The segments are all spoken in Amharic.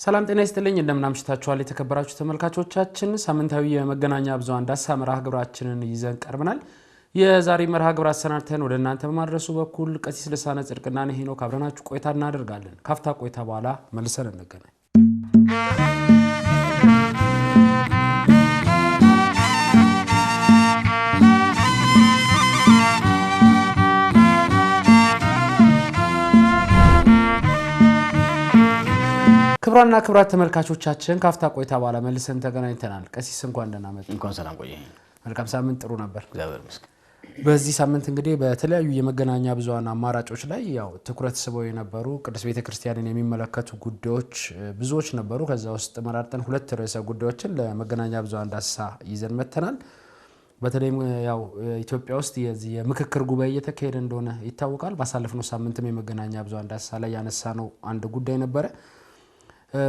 ሰላም ጤና ይስጥልኝ እንደምን አምሽታችኋል የተከበራችሁ ተመልካቾቻችን ሳምንታዊ የመገናኛ ብዙሃን ዳሰሳ መርሃ ግብራችንን ይዘን ቀርበናል የዛሬ መርሃ ግብር አሰናድተን ወደ እናንተ በማድረሱ በኩል ቀሲስ ልሳነ ጽድቅና ሄኖክ አብረናችሁ ቆይታ እናደርጋለን ካፍታ ቆይታ በኋላ መልሰን እንገናኝ ክብራና ክብራት ተመልካቾቻችን ካፍታ ቆይታ በኋላ መልሰን ተገናኝተናል ቀሲስ እንኳን ደህና መጡ እንኳን ሰላም ቆየኝ መልካም ሳምንት ጥሩ ነበር እግዚአብሔር ይመስገን በዚህ ሳምንት እንግዲህ በተለያዩ የመገናኛ ብዙሃን አማራጮች ላይ ያው ትኩረት ስበው የነበሩ ቅዱስ ቤተክርስቲያንን የሚመለከቱ ጉዳዮች ብዙዎች ነበሩ ከዛ ውስጥ መራርጠን ሁለት ርዕሰ ጉዳዮችን ለመገናኛ ብዙሃን ዳሰሳ ይዘን መተናል በተለይም ያው ኢትዮጵያ ውስጥ የምክክር ጉባኤ እየተካሄደ እንደሆነ ይታወቃል ባሳለፍነው ሳምንትም የመገናኛ ብዙሃን ዳሰሳ ላይ ያነሳነው አንድ ጉዳይ ነበረ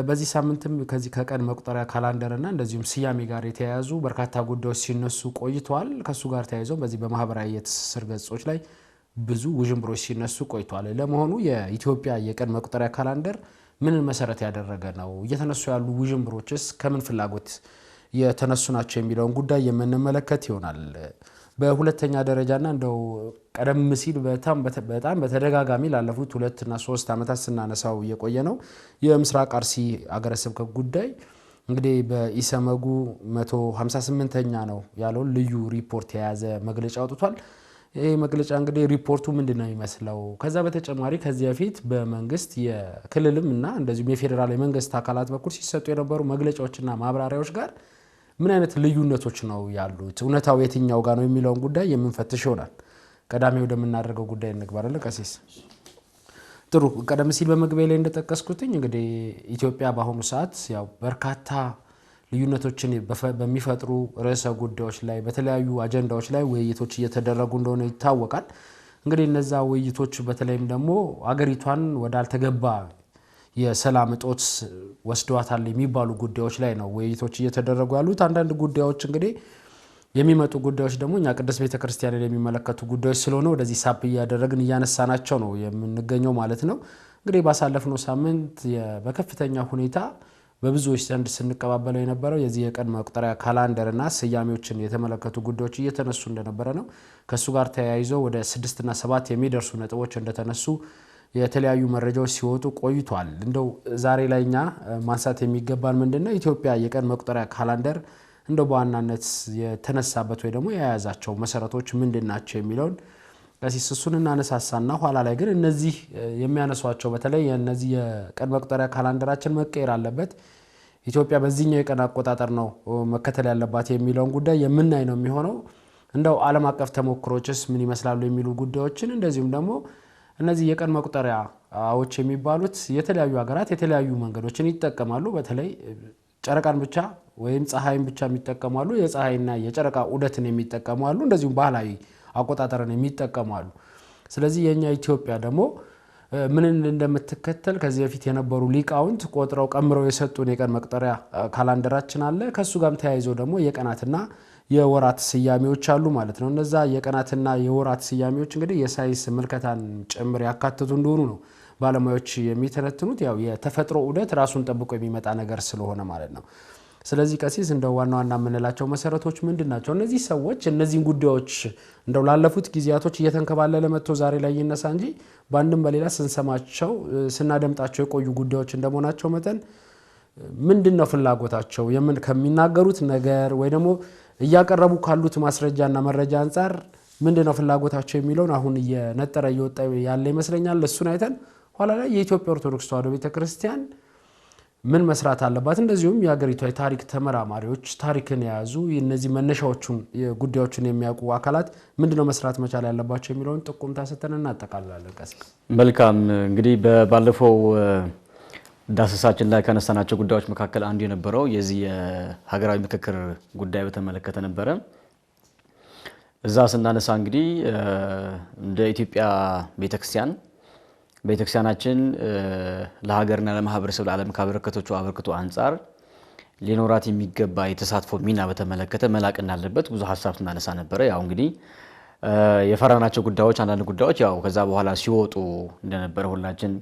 በዚህ ሳምንትም ከዚህ ከቀን መቁጠሪያ ካላንደርና እንደዚሁም ሲያሜ ጋር የተያያዙ በርካታ ጉዳዮች ሲነሱ ቆይቷል ከሱ ጋር ተያይዞ በዚህ በማህበራዊ የትስስር ገጾች ላይ ብዙ ውዥንብሮች ሲነሱ ቆይቷል ለመሆኑ የኢትዮጵያ የቀን መቁጠሪያ ካላንደር ምን መሰረት ያደረገ ነው እየተነሱ ያሉ ውዥንብሮችስ ከምን ፍላጎት የተነሱ ናቸው የሚለውን ጉዳይ የምንመለከት ይሆናል በሁለተኛ ደረጃና እንደው ቀደም ሲል በጣም በተደጋጋሚ ላለፉት 2 እና 3 አመታት ስናነሳው የቆየ ነው የምስራቅ አርሲ አገረ ስብከት ጉዳይ እንግዲህ በኢሰመጉ 158ኛ ነው ያለው ልዩ ሪፖርት የያዘ መግለጫ አውጥቷል ይሄ መግለጫ እንግዲህ ሪፖርቱ ምንድነው የሚመስለው ከዛ በተጨማሪ ከዚህ በፊት በመንግስት የክልልምና እንደዚሁም የፌደራል የመንግስት አካላት በኩል ሲሰጡ የነበሩ መግለጫዎችና ማብራሪያዎች ጋር ምን አይነት ልዩነቶች ነው ያሉት እውነታው የትኛው ጋር ነው የሚለውን ጉዳይ የምንፈትሽ ይሆናል ቀዳሚው ወደምናደርገው ጉዳይ እንግባለን ቀሲስ ጥሩ ቀደም ሲል በመግቢያ ላይ እንደተጠቀስኩትኝ እንግዲህ ኢትዮጵያ በአሁኑ ሰዓት ያው በርካታ ልዩነቶችን በሚፈጥሩ ርዕሰ ጉዳዮች ላይ በተለያዩ አጀንዳዎች ላይ ውይይቶች እየተደረጉ እንደሆነ ይታወቃል እንግዲህ እነዛ ውይይቶች በተለይም ደግሞ አገሪቷን ወዳልተገባ የሰላም እጦት ወስደዋታል የሚባሉ ጉዳዮች ላይ ነው ውይይቶች እየተደረጉ ያሉት አንዳንድ ጉዳዮች እንግዲህ የሚመጡ ጉዳዮች ደግሞ እኛ ቅዱስ ቤተክርስቲያንን የሚመለከቱ ጉዳዮች ስለሆነ ወደዚህ ሳብ ያደረግን ያነሳናቸው ነው የምንገኘው ማለት ነው እንግዲህ ባሳለፍነው ሳምንት በከፍተኛ ሁኔታ በብዙዎች ዘንድ ስንቀባበለው የነበረው የዚህ የቀን መቁጠሪያ ካላንደርና ስያሜዎችን የተመለከቱ ጉዳዮች እየተነሱ እንደነበረ ነው ከሱ ጋር ተያይዞ ወደ 6 እና 7 የሚደርሱ ነጥቦች እንደተነሱ የተለያዩ መረጃዎች ሲወጡ ቆይቷል እንደው ዛሬ ላይኛ ማንሳት የሚገባን ምንድነው ኢትዮጵያ የቀን መቁጠሪያ ካላንደር እንደው በዋናነት የተነሳበት ወይ ደግሞ የያዛቸው መሰረቶች ምንድናቸው የሚለውን ቀሲስ እሱን እናነሳሳና ኋላ ላይ ግን እነዚህ የሚያነሷቸው በተለይ እነዚህ የቀን መቁጠሪያ ካላንደራችን መቀየር አለበት ኢትዮጵያ በዚህኛው የቀን አቆጣጠር ነው መከተል ያለባት የሚለውን ጉዳይ የምናይ ነው የሚሆነው እንደው ዓለም አቀፍ ተሞክሮችስ ምን ይመስላሉ የሚሉ ጉዳዮችን እንደዚሁም ደግሞ እነዚህ የቀን መቁጠሪያዎች የሚባሉት የተለያዩ ሀገራት የተለያዩ መንገዶችን ይጠቀማሉ በተለይ ጨረቃን ብቻ ወይም ፀሐይን ብቻ የሚጠቀማሉ የፀሐይና የጨረቃ ዑደትን የሚጠቀማሉ እንደዚሁም ባህላዊ አቆጣጠርን የሚጠቀማሉ ስለዚህ የኛ ኢትዮጵያ ደግሞ ምን እንደምትከተል ከዚህ በፊት የነበሩ ሊቃውንት ቆጥረው ቀምረው የሰጡን የቀን መቁጠሪያ ካላንደራችን አለ ከሱ ጋርም ተያይዞ ደግሞ የቀናትና የወራት ስያሜዎች አሉ ማለት ነው እነዛ የቀናትና የወራት ስያሜዎች እንግዲህ የሳይንስ ምልከታን ጭምር ያካተቱ እንደሆኑ ነው ባለሙያዎች የሚተነትኑት ያው የተፈጥሮ ዑደት ራሱን ጠብቆ የሚመጣ ነገር ስለሆነ ማለት ነው ስለዚህ ቀሲስ እንደው ዋናዋና ምንላቸው መሰረቶች ምንድናቸው እነዚህ ሰዎች እነዚህን ጉዳዮች እንደው ላለፉት ጊዜያቶች እየተንከባለለ መጥቶ ዛሬ ላይ ይነሳ እንጂ ባንድም በሌላ ስንሰማቸው ስናደምጣቸው የቆዩ ጉዳዮች እንደመሆናቸው መጠን ምንድነው ፍላጎታቸው የምን ከሚናገሩት ነገር ወይ ደግሞ እያቀረቡ ካሉት ማስረጃና መረጃ አንፃር ምንድነው ፍላጎታቸው የሚለውን አሁን እየነጠረ እየወጣ ያለ ይመስለኛል እሱን አይተን ኋላ ላይ የኢትዮጵያ ኦርቶዶክስ ተዋሕዶ ቤተክርስቲያን ምን መስራት አለባት እንደዚሁም የሀገሪቷ የታሪክ ተመራማሪዎች ታሪክን ያዙ እነዚህ መነሻዎቹን ጉዳዮችን የሚያውቁ አካላት ምንድነው መስራት መቻል ያለባቸው የሚለውን ጥቁምታ ሰተንና አጠቃላለን ቀሲስ መልካም እንግዲህ ባለፈው ዳሰሳችን ላይ ከነሳናቸው ጉዳዮች መካከል አንዱ የነበረው የዚህ የሀገራዊ ምክክር ጉዳይ በተመለከተ ነበረ እዛ ስናነሳ እንግዲህ እንደ ኢትዮጵያ ቤተክርስቲያናችን ለሀገርና ለማህበረሰብ ለዓለም ካበረከተችው አበርክቶ አንፃር ሊኖራት የሚገባ የተሳትፎ ሚና በተመለከተ መላቅ እንዳለበት ብዙ ሐሳብ እናነሳ ነበር ያው እንግዲህ የፈራናቸው ጉዳዮች አንዳንድ ጉዳዮች ያው ከዛ በኋላ ሲወጡ እንደነበረ ሁላችን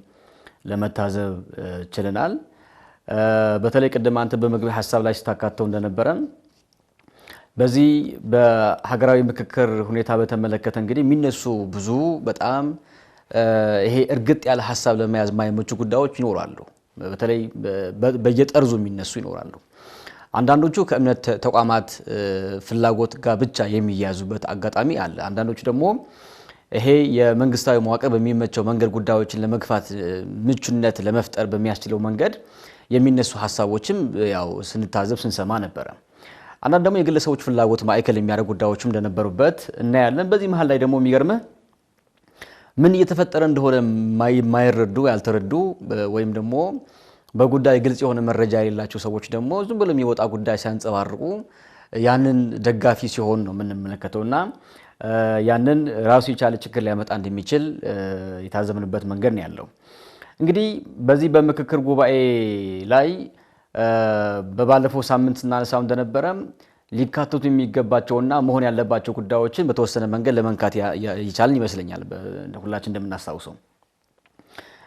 ለመታዘብ ችለናል በተለይ ቅድም አንተ በመግቢያ ሐሳብ ላይ ስታካተው እንደነበረ በዚህ በሀገራዊ ምክክር ሁኔታ በተመለከተ እንግዲህ የሚነሱ ብዙ በጣም ይሄ እርግጥ ያለ ሐሳብ ለመያዝ የማይመቹ ጉዳዮች ይኖራሉ። በተለይ በየጠርዙ የሚነሱ ይኖራሉ። አንዳንዶቹ ከእምነት ተቋማት ፍላጎት ጋር ብቻ የሚያዙበት አጋጣሚ አለ። አንዳንዶቹ ደግሞ ይሄ የመንግስታዊ መዋቅር በሚመቸው መንገድ ጉዳዮችን ለመግፋት ምቹነት ለመፍጠር በሚያስችለው መንገድ የሚነሱ ሐሳቦችም ያው ስንታዘብ ስንሰማ ነበረ። አንዳንድ ደግሞ የግለሰቦች ፍላጎት ማዕከል የሚያደርጉ ጉዳዮችም እንደነበሩበት እናያለን። በዚህ መሃል ላይ ደግሞ የሚገርምህ ምን እየተፈጠረ እንደሆነ የማይረዱ ያልተረዱ ወይም ደግሞ በጉዳይ ግልጽ የሆነ መረጃ የሌላቸው ሰዎች ደግሞ ዝም ብሎ የሚወጣ ጉዳይ ሲያንጸባርቁ ያንን ደጋፊ ሲሆን ነው የምንመለከተውና ያንን ራሱ የቻለ ችግር ሊያመጣ እንደሚችል የታዘብንበት መንገድ ነው ያለው። እንግዲህ በዚህ በምክክር ጉባኤ ላይ በባለፈው ሳምንት ስናነሳው እንደነበረ ሊካተቱ የሚገባቸውና መሆን ያለባቸው ጉዳዮችን በተወሰነ መንገድ ለመንካት ይቻልን ይመስለኛል። ሁላችን እንደምናስታውሰው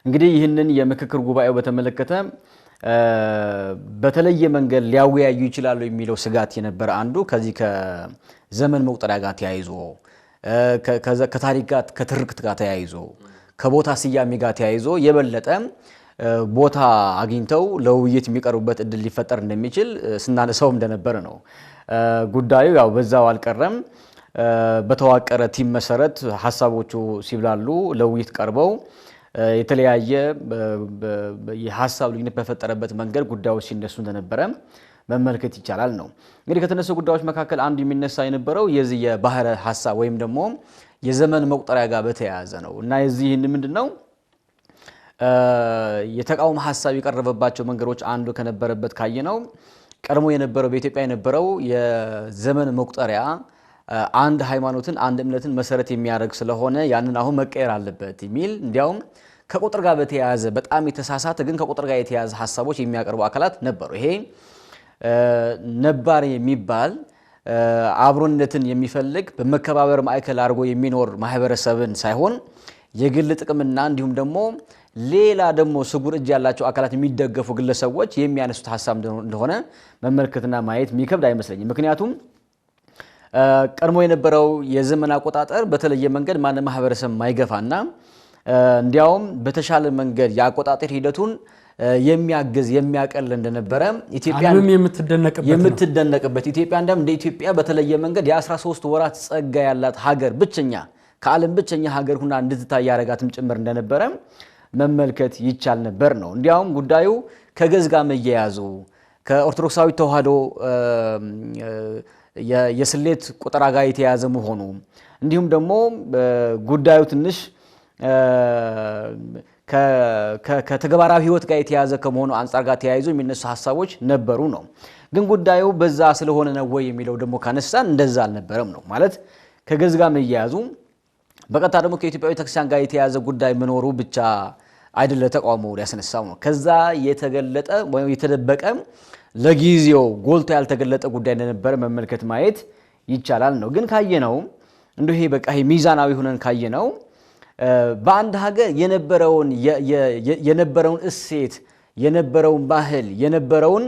እንግዲህ ይህንን የምክክር ጉባኤው በተመለከተ በተለየ መንገድ ሊያወያዩ ይችላሉ የሚለው ስጋት የነበረ አንዱ ከዚህ ከዘመን መቁጠሪያ ጋር ተያይዞ ከታሪክ ጋር ከትርክት ጋር ተያይዞ ከቦታ ስያሜ ጋር ተያይዞ የበለጠ ቦታ አግኝተው ለውይይት የሚቀርቡበት እድል ሊፈጠር እንደሚችል ስናነሳው እንደነበረ ነው። ጉዳዩ ያው በዛው አልቀረም። በተዋቀረ ቲም መሰረት ሐሳቦቹ ሲብላሉ ለውይይት ቀርበው የተለያየ የሐሳብ ልዩነት በፈጠረበት መንገድ ጉዳዮች ሲነሱ እንደነበረ መመልከት ይቻላል ነው። እንግዲህ ከተነሱ ጉዳዮች መካከል አንዱ የሚነሳ የነበረው የዚህ የባህረ ሐሳብ ወይም ደግሞ የዘመን መቁጠሪያ ጋር በተያያዘ ነው እና የዚህ ምንድነው የተቃውሞ ሐሳብ የቀረበባቸው መንገዶች አንዱ ከነበረበት ካየነው ቀድሞ የነበረው በኢትዮጵያ የነበረው የዘመን መቁጠሪያ አንድ ሃይማኖትን አንድ እምነትን መሰረት የሚያደርግ ስለሆነ ያንን አሁን መቀየር አለበት የሚል እንዲያውም ከቁጥር ጋር በተያያዘ በጣም የተሳሳተ ግን ከቁጥር ጋር የተያያዘ ሐሳቦች የሚያቀርቡ አካላት ነበሩ። ይሄ ነባር የሚባል አብሮነትን የሚፈልግ በመከባበር ማዕከል አድርጎ የሚኖር ማህበረሰብን ሳይሆን የግል ጥቅምና እንዲሁም ደግሞ ሌላ ደግሞ ስጉር እጅ ያላቸው አካላት የሚደገፉ ግለሰቦች የሚያነሱት ሐሳብ እንደሆነ መመልከትና ማየት የሚከብድ አይመስለኝም። ምክንያቱም ቀድሞ የነበረው የዘመን አቆጣጠር በተለየ መንገድ ማንም ማህበረሰብ ማይገፋና እንዲያውም በተሻለ መንገድ የአቆጣጠር ሂደቱን የሚያግዝ የሚያቀል እንደነበረ ኢትዮጵያ የምትደነቅበት ኢትዮጵያ እንደም እንደ ኢትዮጵያ በተለየ መንገድ የ13 ወራት ጸጋ ያላት ሀገር ብቸኛ ከዓለም ብቸኛ ሀገር ሆና እንድትታይ ያረጋትም ጭምር እንደነበረ መመልከት ይቻል ነበር ነው። እንዲያውም ጉዳዩ ከገዝ ጋር መያያዙ ከኦርቶዶክሳዊ ተዋህዶ የስሌት ቁጥር ጋር የተያያዘ መሆኑ እንዲሁም ደግሞ ጉዳዩ ትንሽ ከተግባራዊ ህይወት ጋር የተያያዘ ከመሆኑ አንፃር ጋር ተያይዞ የሚነሱ ሐሳቦች ነበሩ ነው። ግን ጉዳዩ በዛ ስለሆነ ነው ወይ የሚለው ደግሞ ካነሳን እንደዛ አልነበረም ነው ማለት ከገዝ ጋር መያያዙ በቀጥታ ደግሞ ከኢትዮጵያዊ ቤተክርስቲያን ጋር የተያያዘ ጉዳይ መኖሩ ብቻ አይደለ ተቃውሞ ያስነሳው ነው። ከዛ የተገለጠ ወይ የተደበቀ ለጊዜው ጎልቶ ያልተገለጠ ጉዳይ እንደነበረ መመልከት ማየት ይቻላል ነው። ግን ካየነው እንደው ይሄ በቃ ይሄ ሚዛናዊ ሆነን ካየነው በአንድ ሀገር የነበረውን እሴት የነበረውን ባህል የነበረውን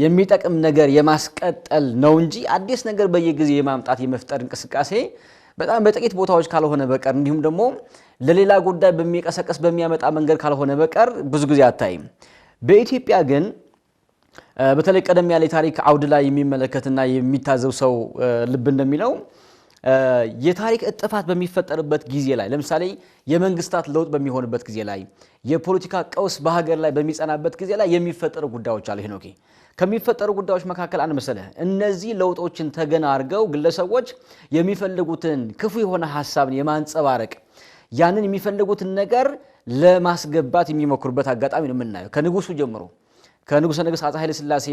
የሚጠቅም ነገር የማስቀጠል ነው እንጂ አዲስ ነገር በየጊዜው የማምጣት የመፍጠር እንቅስቃሴ በጣም በጥቂት ቦታዎች ካልሆነ በቀር እንዲሁም ደግሞ ለሌላ ጉዳይ በሚቀሰቀስ በሚያመጣ መንገድ ካልሆነ በቀር ብዙ ጊዜ አታይም። በኢትዮጵያ ግን በተለይ ቀደም ያለ ታሪክ አውድ ላይ የሚመለከትና የሚታዘው ሰው ልብ እንደሚለው የታሪክ እጥፋት በሚፈጠርበት ጊዜ ላይ ለምሳሌ የመንግስታት ለውጥ በሚሆንበት ጊዜ ላይ የፖለቲካ ቀውስ በሀገር ላይ በሚጸናበት ጊዜ ላይ የሚፈጠሩ ጉዳዮች አሉ። ሄኖኬ ከሚፈጠሩ ጉዳዮች መካከል አንድ መሰለህ እነዚህ ለውጦችን ተገና አድርገው ግለሰቦች የሚፈልጉትን ክፉ የሆነ ሐሳብን የማንጸባረቅ ያንን የሚፈልጉትን ነገር ለማስገባት የሚሞክሩበት አጋጣሚ ነው የምናየው። ከንጉሱ ጀምሮ ከንጉሠ ነገሥት አፄ ኃይለ ሥላሴ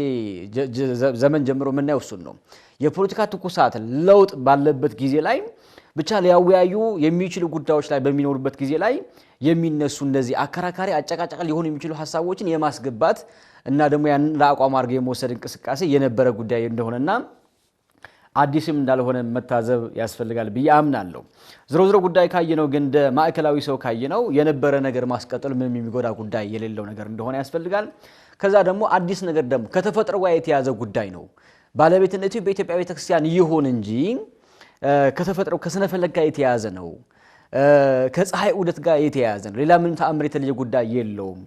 ዘመን ጀምሮ የምናየው እሱን ነው። የፖለቲካ ትኩሳት ለውጥ ባለበት ጊዜ ላይ ብቻ ሊያወያዩ የሚችሉ ጉዳዮች ላይ በሚኖሩበት ጊዜ ላይ የሚነሱ እንደዚህ አከራካሪ አጨቃጫቂ ሊሆኑ የሚችሉ ሐሳቦችን የማስገባት እና ደግሞ ያን ለአቋም አድርገው የመወሰድ እንቅስቃሴ የነበረ ጉዳይ እንደሆነና አዲስም እንዳልሆነ መታዘብ ያስፈልጋል ብዬ አምናለሁ። ዝሮ ዝሮ ጉዳይ ካየነው ግን እንደ ማዕከላዊ ሰው ካየነው የነበረ ነገር ማስቀጠል ምንም የሚጎዳ ጉዳይ የሌለው ነገር እንደሆነ ያስፈልጋል። ከዛ ደግሞ አዲስ ነገር ደግሞ ከተፈጥሮ ጋር የተያዘ ጉዳይ ነው። ባለቤትነቱ በኢትዮጵያ ቤተክርስቲያን ይሁን እንጂ ከተፈጥሮ ከስነ ፈለግ ጋር የተያዘ ነው። ከፀሐይ ዑደት ጋር የተያዘ ነው። ሌላ ምንም ተአምር የተለየ ጉዳይ የለውም።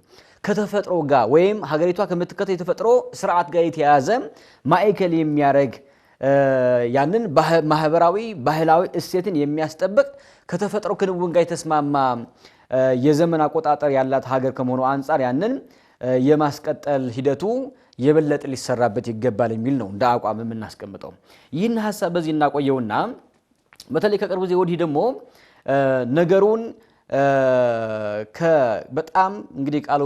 ከተፈጥሮ ጋር ወይም ሀገሪቷ ከምትከተለው የተፈጥሮ ስርዓት ጋር የተያዘ ማዕከል የሚያደርግ ያንን ማህበራዊ ባህላዊ እሴትን የሚያስጠብቅ ከተፈጥሮ ክንውን ጋር የተስማማ የዘመን አቆጣጠር ያላት ሀገር ከመሆኑ አንፃር ያንን የማስቀጠል ሂደቱ የበለጠ ሊሰራበት ይገባል የሚል ነው እንደ አቋም የምናስቀምጠው። ይህን ሐሳብ በዚህ እናቆየውና በተለይ ከቅርብ ጊዜ ወዲህ ደግሞ ነገሩን በጣም እንግዲህ ቃሉ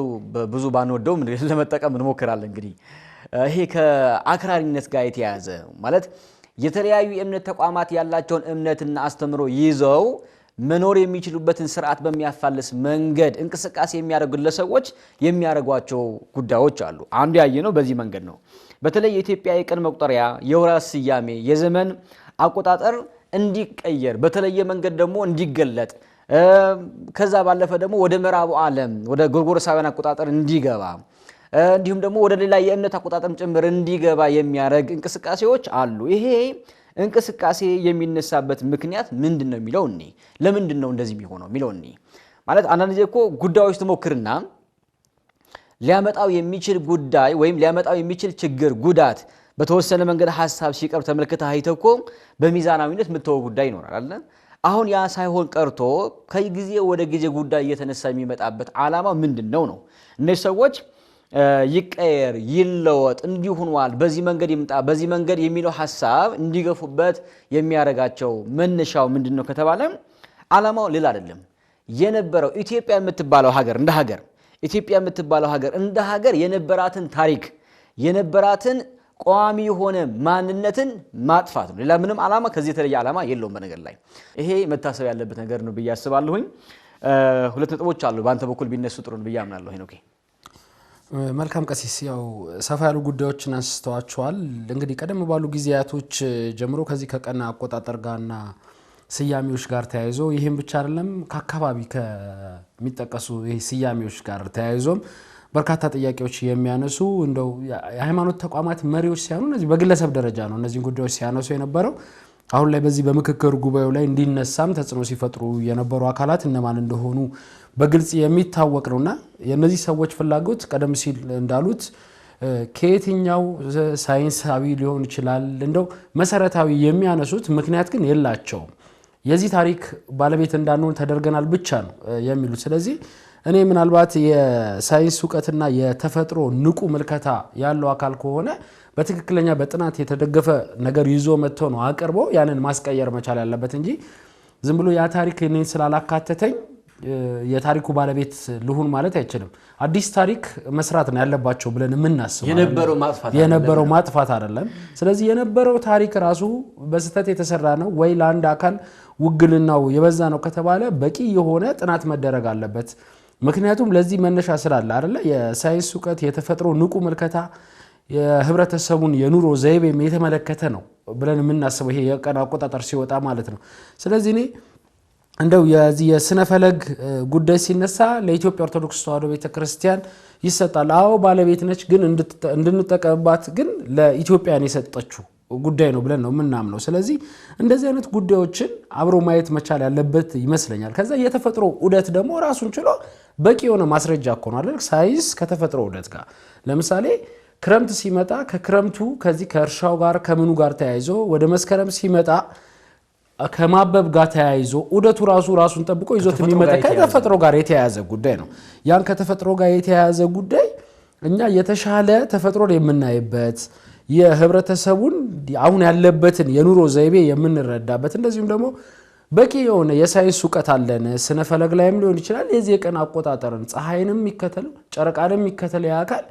ብዙ ባንወደውም ለመጠቀም እንሞክራለን። እንግዲህ ይሄ ከአክራሪነት ጋር የተያያዘ ማለት የተለያዩ የእምነት ተቋማት ያላቸውን እምነትና አስተምሮ ይዘው መኖር የሚችሉበትን ስርዓት በሚያፋልስ መንገድ እንቅስቃሴ የሚያደርጉ ለሰዎች የሚያደርጓቸው ጉዳዮች አሉ። አንዱ ያየነው በዚህ መንገድ ነው። በተለይ የኢትዮጵያ የቀን መቁጠሪያ፣ የወራት ስያሜ፣ የዘመን አቆጣጠር እንዲቀየር በተለየ መንገድ ደግሞ እንዲገለጥ ከዛ ባለፈ ደግሞ ወደ ምዕራቡ ዓለም ወደ ጎርጎሮሳውያን አቆጣጠር እንዲገባ እንዲሁም ደግሞ ወደ ሌላ የእምነት አቆጣጠር ጭምር እንዲገባ የሚያደርግ እንቅስቃሴዎች አሉ። ይሄ እንቅስቃሴ የሚነሳበት ምክንያት ምንድነው የሚለው እኔ ለምንድነው እንደዚህ የሚሆነው የሚለው እኔ ማለት አንዳንድ ጊዜ እኮ ጉዳዮች ተሞክርና ሊያመጣው የሚችል ጉዳይ ወይም ሊያመጣው የሚችል ችግር ጉዳት በተወሰነ መንገድ ሐሳብ ሲቀርብ ተመልክተህ አይተኮ በሚዛናዊነት ምትተው ጉዳይ ይኖራል አይደል? አሁን ያ ሳይሆን ቀርቶ ከጊዜ ወደ ጊዜ ጉዳይ እየተነሳ የሚመጣበት ዓላማ ምንድነው ነው? እነዚህ ሰዎች ይቀየር ይለወጥ እንዲሆንዋል በዚህ መንገድ ይምጣ በዚህ መንገድ የሚለው ሐሳብ እንዲገፉበት የሚያረጋቸው መነሻው ምንድነው ከተባለ ዓላማው ሌላ አይደለም። የነበረው ኢትዮጵያ የምትባለው ሀገር እንደ ሀገር ኢትዮጵያ የምትባለው ሀገር እንደ ሀገር የነበራትን ታሪክ የነበራትን ቋሚ የሆነ ማንነትን ማጥፋት ነው። ሌላ ምንም ዓላማ ከዚህ የተለየ ዓላማ የለውም። በነገር ላይ ይሄ መታሰብ ያለበት ነገር ነው ብዬ አስባለሁኝ። ሁለት ነጥቦች አሉ በአንተ በኩል ቢነሱ ጥሩ ነው ብዬ አምናለሁ። ኦኬ መልካም ቀሲስ፣ ያው ሰፋ ያሉ ጉዳዮችን አንስተዋቸዋል። እንግዲህ ቀደም ባሉ ጊዜያቶች ጀምሮ ከዚህ ከቀን አቆጣጠር ጋርና ስያሜዎች ጋር ተያይዞ ይሄን ብቻ አይደለም ከአካባቢ ከሚጠቀሱ ይሄ ስያሜዎች ጋር ተያይዞም በርካታ ጥያቄዎች የሚያነሱ እንደው የሃይማኖት ተቋማት መሪዎች ሲያኑ እነዚህ በግለሰብ ደረጃ ነው እነዚህ ጉዳዮች ሲያነሱ የነበረው። አሁን ላይ በዚህ በምክክር ጉባኤው ላይ እንዲነሳም ተጽዕኖ ሲፈጥሩ የነበሩ አካላት እነማን እንደሆኑ በግልጽ የሚታወቅ ነውና የነዚህ ሰዎች ፍላጎት ቀደም ሲል እንዳሉት ከየትኛው ሳይንሳዊ ሊሆን ይችላል እንደው መሰረታዊ የሚያነሱት ምክንያት ግን የላቸውም። የዚህ ታሪክ ባለቤት እንዳንሆን ተደርገናል ብቻ ነው የሚሉት። ስለዚህ እኔ ምናልባት የሳይንስ ዕውቀትና የተፈጥሮ ንቁ ምልከታ ያለው አካል ከሆነ በትክክለኛ በጥናት የተደገፈ ነገር ይዞ መጥቶ ነው አቅርቦ ያንን ማስቀየር መቻል ያለበት እንጂ ዝም ብሎ ያ ታሪክ እኔን ስላላካተተኝ የታሪኩ ባለቤት ልሁን ማለት አይችልም። አዲስ ታሪክ መስራት ነው ያለባቸው ብለን የምናስበው የነበረው ማጥፋት አይደለም። ስለዚህ የነበረው ታሪክ ራሱ በስተት የተሰራ ነው ወይ ለአንድ አካል ውግልናው የበዛ ነው ከተባለ በቂ የሆነ ጥናት መደረግ አለበት። ምክንያቱም ለዚህ መነሻ ስላለ አይደለ የሳይንስ ዕውቀት የተፈጥሮ ንቁ ምልከታ የህብረተሰቡን የኑሮ ዘይቤ የተመለከተ ነው ብለን የምናስበው ይሄ የቀን አቆጣጠር ሲወጣ ማለት ነው። ስለዚህ እኔ እንደው የስነ ፈለግ ጉዳይ ሲነሳ ለኢትዮጵያ ኦርቶዶክስ ተዋሕዶ ቤተክርስቲያን ይሰጣል። አዎ ባለቤት ነች፣ ግን እንድንጠቀምባት ግን ለኢትዮጵያን የሰጠችው ጉዳይ ነው ብለን ነው የምናምነው። ስለዚህ እንደዚህ አይነት ጉዳዮችን አብሮ ማየት መቻል ያለበት ይመስለኛል። ከዛ የተፈጥሮ ዑደት ደግሞ ራሱን ችሎ በቂ የሆነ ማስረጃ እኮ ነው አይደል? ሳይንስ ከተፈጥሮ ዑደት ጋር ለምሳሌ ክረምት ሲመጣ ከክረምቱ ከዚህ ከእርሻው ጋር ከምኑ ጋር ተያይዞ ወደ መስከረም ሲመጣ ከማበብ ጋር ተያይዞ ዑደቱ ራሱን ጠብቆ ይዞት የሚመጣ ከተፈጥሮ ጋር የተያያዘ ጉዳይ ነው። ያን ከተፈጥሮ ጋር የተያያዘ ጉዳይ እኛ የተሻለ ተፈጥሮን የምናይበት የህብረተሰቡን አሁን ያለበትን የኑሮ ዘይቤ የምንረዳበት እንደዚሁም ደግሞ በቂ የሆነ የሳይንስ ዕውቀት አለን። ስነ ፈለግ ላይም ሊሆን ይችላል የዚህ የቀን አቆጣጠርን ፀሐይንም ይከተል ጨረቃንም ይከተል ያካል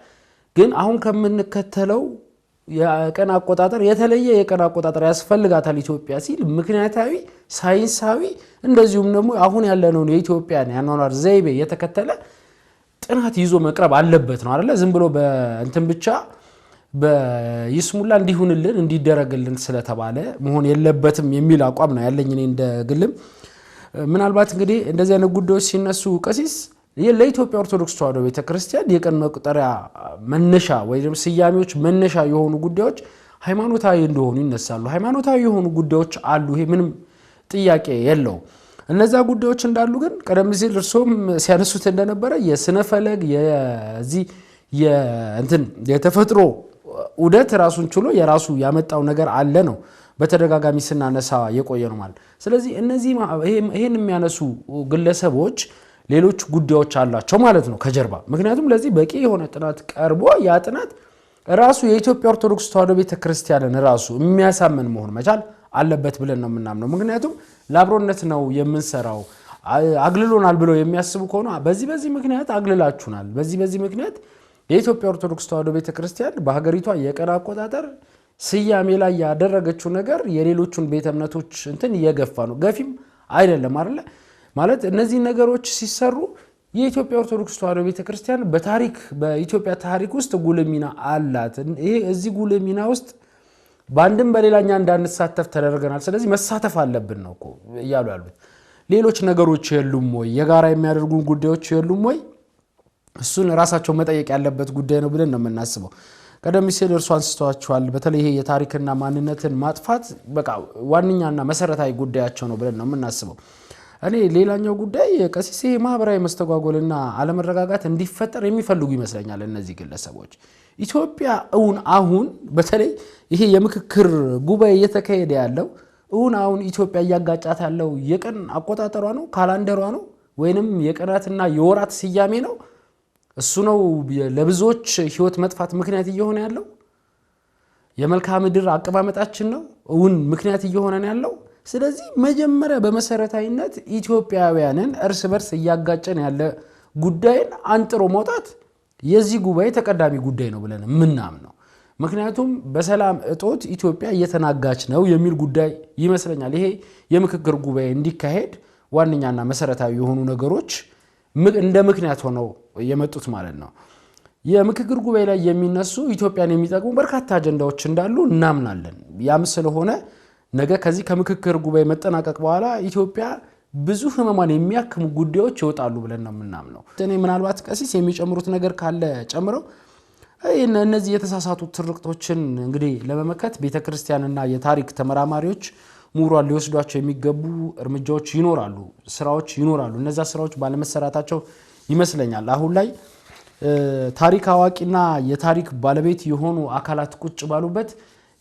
ግን አሁን ከምንከተለው የቀን አቆጣጠር የተለየ የቀን አቆጣጠር ያስፈልጋታል ኢትዮጵያ ሲል ምክንያታዊ ሳይንሳዊ እንደዚሁም ደግሞ አሁን ያለነውን የኢትዮጵያን ያኗኗር ዘይቤ የተከተለ ጥናት ይዞ መቅረብ አለበት ነው አይደል? ዝም ብሎ በእንትን ብቻ በይስሙላ እንዲሁንልን እንዲደረግልን ስለተባለ መሆን የለበትም የሚል አቋም ነው ያለኝ እኔ እንደግልም። ምናልባት እንግዲህ እንደዚህ አይነት ጉዳዮች ሲነሱ ቀሲስ ለኢትዮጵያ ኦርቶዶክስ ተዋሕዶ ቤተክርስቲያን የቀን መቁጠሪያ መነሻ ወይም ስያሜዎች መነሻ የሆኑ ጉዳዮች ሃይማኖታዊ እንደሆኑ ይነሳሉ። ሃይማኖታዊ የሆኑ ጉዳዮች አሉ፣ ይሄ ምንም ጥያቄ የለው። እነዛ ጉዳዮች እንዳሉ ግን ቀደም ሲል እርሶም ሲያነሱት እንደነበረ የስነ ፈለግ የተፈጥሮ ዑደት ራሱን ችሎ የራሱ ያመጣው ነገር አለ ነው በተደጋጋሚ ስናነሳ የቆየ ነው ማለት። ስለዚህ እነዚህ ይሄን የሚያነሱ ግለሰቦች ሌሎች ጉዳዮች አላቸው ማለት ነው ከጀርባ። ምክንያቱም ለዚህ በቂ የሆነ ጥናት ቀርቦ ያ ጥናት ራሱ የኢትዮጵያ ኦርቶዶክስ ተዋሕዶ ቤተክርስቲያንን ራሱ የሚያሳምን መሆን መቻል አለበት ብለን ነው የምናምነው። ምክንያቱም ለአብሮነት ነው የምንሰራው፣ አግልሎናል ብለው የሚያስቡ ከሆነ በዚህ ምክንያት አግልላችሁናል፣ በዚህ ምክንያት የኢትዮጵያ ኦርቶዶክስ ተዋሕዶ ቤተክርስቲያን በሀገሪቷ የቀን አቆጣጠር ስያሜ ላይ ያደረገችው ነገር የሌሎቹን ቤተ እምነቶች እንትን እየገፋ ነው። ገፊም አይደለም አይደለ ማለት እነዚህ ነገሮች ሲሰሩ የኢትዮጵያ ኦርቶዶክስ ተዋሕዶ ቤተክርስቲያን በታሪክ በኢትዮጵያ ታሪክ ውስጥ ጉልህ ሚና አላት። ይሄ እዚህ ጉልህ ሚና ውስጥ በአንድም በሌላኛ እንዳንሳተፍ ተደርገናል። ስለዚህ መሳተፍ አለብን ነው እኮ እያሉ ያሉት። ሌሎች ነገሮች የሉም ወይ? የጋራ የሚያደርጉን ጉዳዮች የሉም ወይ? እሱን ራሳቸው መጠየቅ ያለበት ጉዳይ ነው ብለን ነው የምናስበው። ቀደም ሲል እርሱ አንስተዋቸዋል። በተለይ ይሄ የታሪክና ማንነትን ማጥፋት በቃ ዋነኛና መሰረታዊ ጉዳያቸው ነው ብለን ነው የምናስበው። እኔ ሌላኛው ጉዳይ ቀሲስ ይሄ ማህበራዊ መስተጓጎልና አለመረጋጋት እንዲፈጠር የሚፈልጉ ይመስለኛል እነዚህ ግለሰቦች። ኢትዮጵያ አሁን በተለይ ይሄ የምክክር ጉባኤ እየተካሄደ ያለው አሁን ኢትዮጵያ እያጋጫት ያለው የቀን አቆጣጠሯ ነው፣ ካላንደሯ ነው፣ ወይንም የቀናትና የወራት ስያሜ ነው? እሱ ነው ለብዙዎች ህይወት መጥፋት ምክንያት እየሆነ ያለው? የመልክዓ ምድር አቀማመጣችን ነው ምክንያት እየሆነ ያለው? ስለዚህ መጀመሪያ በመሰረታዊነት ኢትዮጵያውያንን እርስ በርስ እያጋጨን ያለ ጉዳይን አንጥሮ መውጣት የዚህ ጉባኤ ተቀዳሚ ጉዳይ ነው ብለን ምናምነው። ምክንያቱም በሰላም እጦት ኢትዮጵያ እየተናጋች ነው የሚል ጉዳይ ይመስለኛል። ይሄ የምክክር ጉባኤ እንዲካሄድ ዋነኛና መሰረታዊ የሆኑ ነገሮች እንደ ምክንያት ሆነው የመጡት ማለት ነው። የምክክር ጉባኤ ላይ የሚነሱ ኢትዮጵያን የሚጠቅሙ በርካታ አጀንዳዎች እንዳሉ እናምናለን። ያም ስለሆነ ነገ ከዚህ ከምክክር ጉባኤ መጠናቀቅ በኋላ ኢትዮጵያ ብዙ ህመማን የሚያክሙ ጉዳዮች ይወጣሉ ብለን ነው የምናምነው። እኔ ምናልባት ቀሲስ የሚጨምሩት ነገር ካለ ጨምረው እነዚህ የተሳሳቱ ትርክቶችን እንግዲህ ለመመከት ቤተክርስቲያንና የታሪክ ተመራማሪዎች ምሁራን ሊወስዷቸው የሚገቡ እርምጃዎች ይኖራሉ፣ ስራዎች ይኖራሉ። እነዛ ስራዎች ባለመሰራታቸው ይመስለኛል አሁን ላይ ታሪክ አዋቂና የታሪክ ባለቤት የሆኑ አካላት ቁጭ ባሉበት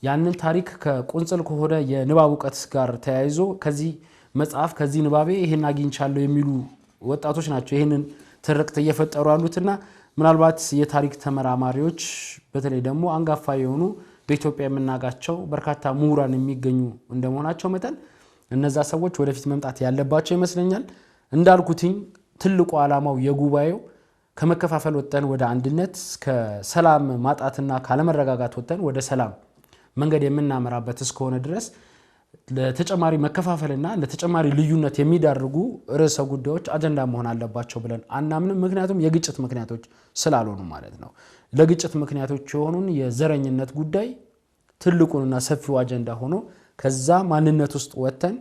ያንን ታሪክ ከቁንጽል ከሆነ የንባብ ዕውቀት ጋር ተያይዞ ከዚህ መጽሐፍ ከዚህ ንባቤ ይሄን አግኝቻለሁ የሚሉ ወጣቶች ናቸው ይሄንን ትርክት እየፈጠሩ ያሉትና ምናልባት የታሪክ ተመራማሪዎች በተለይ ደግሞ አንጋፋ የሆኑ በኢትዮጵያ የምናጋቸው በርካታ ምሁራን የሚገኙ እንደመሆናቸው መጠን እነዛ ሰዎች ወደፊት መምጣት ያለባቸው ይመስለኛል። እንዳልኩትኝ ትልቁ ዓላማው የጉባኤው ከመከፋፈል ወጥተን ወደ አንድነት፣ ከሰላም ማጣትና ካለመረጋጋት ወጥተን ወደ ሰላም መንገድ የምናመራበት እስከሆነ ድረስ ለተጨማሪ መከፋፈልና ለተጨማሪ ልዩነት የሚዳርጉ ርዕሰ ጉዳዮች አጀንዳ መሆን አለባቸው ብለን አናምንም። ምክንያቱም የግጭት ምክንያቶች ስላልሆኑ ማለት ነው። ለግጭት ምክንያቶች የሆኑን የዘረኝነት ጉዳይ ትልቁንና ሰፊው አጀንዳ ሆኖ ከዛ ማንነት ውስጥ ወጥተን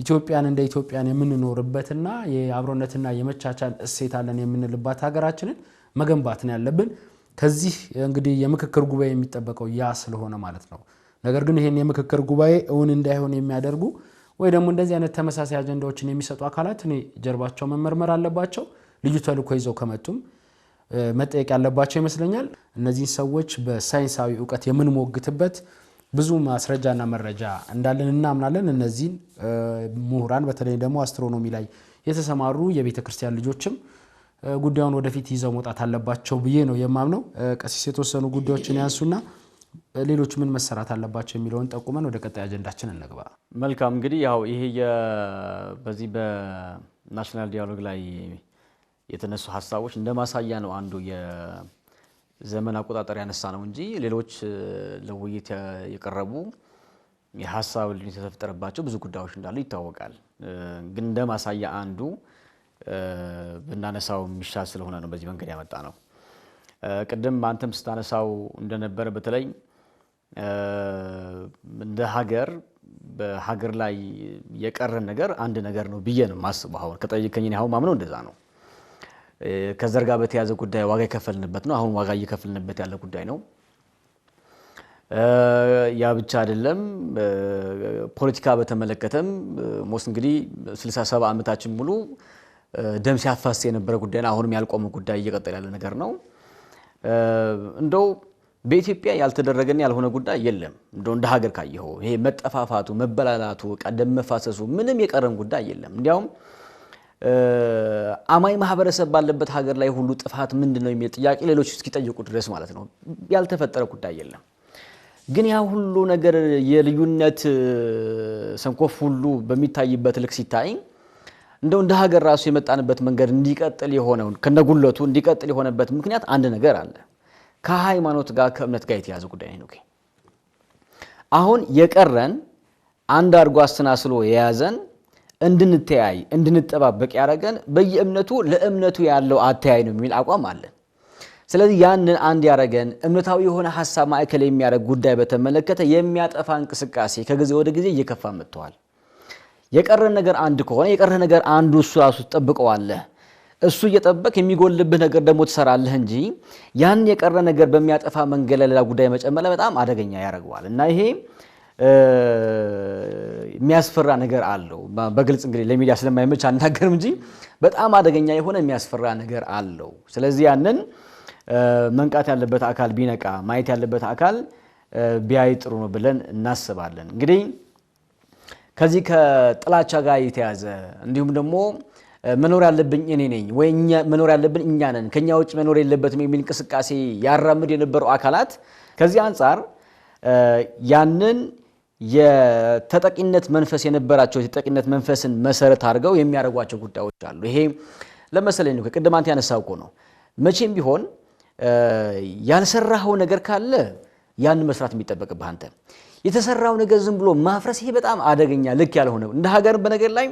ኢትዮጵያን እንደ ኢትዮጵያን የምንኖርበትና የአብሮነትና የመቻቻል እሴት አለን የምንልባት ሀገራችንን መገንባት ነው ያለብን። ከዚህ እንግዲህ የምክክር ጉባኤ የሚጠበቀው ያ ስለሆነ ማለት ነው። ነገር ግን ይሄን የምክክር ጉባኤ እንዳይሆን የሚያደርጉ ወይ ደግሞ እንደዚህ አይነት ተመሳሳይ አጀንዳዎችን የሚሰጡ አካላት ጀርባቸው መመርመር አለባቸው። ልዩ ተልዕኮ ይዘው ከመጡም መጠየቅ ያለባቸው ይመስለኛል። እነዚህ ሰዎች በሳይንሳዊ ዕውቀት የምንሞግትበት ብዙ ማስረጃና መረጃ እንዳለን እናምናለን። እነዚህ ምሁራን በተለይ ደግሞ አስትሮኖሚ ላይ የተሰማሩ የቤተ ክርስቲያን ልጆችም ጉዳዩን ወደፊት ይዘው መውጣት አለባቸው ብዬ ነው የማምነው። ቀሲስ የተወሰኑ ጉዳዮችን ያንሱና ሌሎች ምን መሰራት አለባቸው የሚለውን ጠቁመን ወደ ቀጣይ አጀንዳችን እንግባ። መልካም። እንግዲህ ያው ይሄ በዚህ በናሽናል ዲያሎግ ላይ የተነሱ ሀሳቦች እንደማሳያ ነው አንዱ የዘመን አቆጣጠር ያነሳ ነው እንጂ ሌሎች ለውይይት የቀረቡ የሀሳብ ልዩነት የተፈጠረባቸው ብዙ ጉዳዮች እንዳሉ ይታወቃል። ግን እንደማሳያ አንዱ ብናነሳው የሚሻል ስለሆነ ነው በዚህ መንገድ ያመጣ ነው። ቅድም አንተም ስታነሳው እንደነበረ በተለይ እንደ ሀገር በሀገር ላይ የቀረን ነገር አንድ ነገር ነው ብዬ ነው ማስበው። አሁን ከጠየቀኝ ነው አሁን ማምነው እንደዛ ነው። ከዘር ጋር በተያዘ ጉዳይ ዋጋ የከፈልንበት ነው። አሁን ዋጋ እየከፈልንበት ያለ ጉዳይ ነው። ያ ብቻ አይደለም። ፖለቲካ በተመለከተም ሞስ እንግዲህ 67 ዓመታችን ሙሉ ደም ሲያፋስ የነበረ ጉዳይ ነው። አሁንም ያልቆመ ጉዳይ እየቀጠለ ያለ ነገር ነው። እንደው በኢትዮጵያ ያልተደረገና ያልሆነ ጉዳይ የለም። እንደው እንደ ሀገር ካየው ይሄ መጠፋፋቱ፣ መበላላቱ፣ ቀደም መፋሰሱ ምንም የቀረም ጉዳይ የለም። እንዲያውም አማኝ ማህበረሰብ ባለበት ሀገር ላይ ሁሉ ጥፋት ምንድነው የሚል ጥያቄ ሌሎች እስኪጠይቁ ድረስ ማለት ነው ያልተፈጠረ ጉዳይ የለም። ግን ያ ሁሉ ነገር የልዩነት ሰንኮፍ ሁሉ በሚታይበት ልክ ሲታይ እንደው እንደ ሀገር ራሱ የመጣንበት መንገድ እንዲቀጥል የሆነው ከነጉለቱ እንዲቀጥል የሆነበት ምክንያት አንድ ነገር አለ። ከሃይማኖት ጋር ከእምነት ጋር የተያዘ ጉዳይ ነው። አሁን የቀረን አንድ አድርጎ አስተናስሎ የያዘን እንድንተያይ እንድንጠባበቅ ያደረገን በየእምነቱ ለእምነቱ ያለው አተያይ ነው የሚል አቋም አለ። ስለዚህ ያንን አንድ ያደረገን እምነታዊ የሆነ ሐሳብ ማዕከል የሚያደርግ ጉዳይ በተመለከተ የሚያጠፋ እንቅስቃሴ ከጊዜ ወደ ጊዜ እየከፋ መጥቷል። የቀረን ነገር አንድ ከሆነ የቀረን ነገር አንዱ እሱ ራሱ ተጠብቀዋለህ። እሱ እየጠበቅ የሚጎልብህ ነገር ደግሞ ትሰራለህ እንጂ ያን የቀረ ነገር በሚያጠፋ መንገድ ሌላ ጉዳይ መጨመር በጣም አደገኛ ያደርገዋል እና ይሄ የሚያስፈራ ነገር አለው። በግልጽ እንግዲህ ለሚዲያ ስለማይመች አናገርም እንጂ በጣም አደገኛ የሆነ የሚያስፈራ ነገር አለው። ስለዚህ ያንን መንቃት ያለበት አካል ቢነቃ ማየት ያለበት አካል ቢያይ ጥሩ ነው ብለን እናስባለን። እንግዲህ ከዚህ ከጥላቻ ጋር የተያዘ እንዲሁም ደግሞ መኖር ያለብኝ እኔ ነኝ ወይ መኖር ያለብን እኛ ነን ከኛ ውጭ መኖር የለበትም የሚል እንቅስቃሴ ያራምድ የነበሩ አካላት ከዚህ አንፃር ያንን የተጠቂነት መንፈስ የነበራቸው የተጠቂነት መንፈስን መሰረት አድርገው የሚያደርጓቸው ጉዳዮች አሉ። ይሄ ለምሳሌ ነው ከቅድም አንተ ያነሳው ነው መቼም ቢሆን ያልሰራው ነገር ካለ ያን መስራት የሚጠበቅብህ አንተ የተሰራው ነገር ዝም ብሎ ማፍረስ ይሄ በጣም አደገኛ ልክ ያልሆነ እንደ ሀገር በነገር ላይ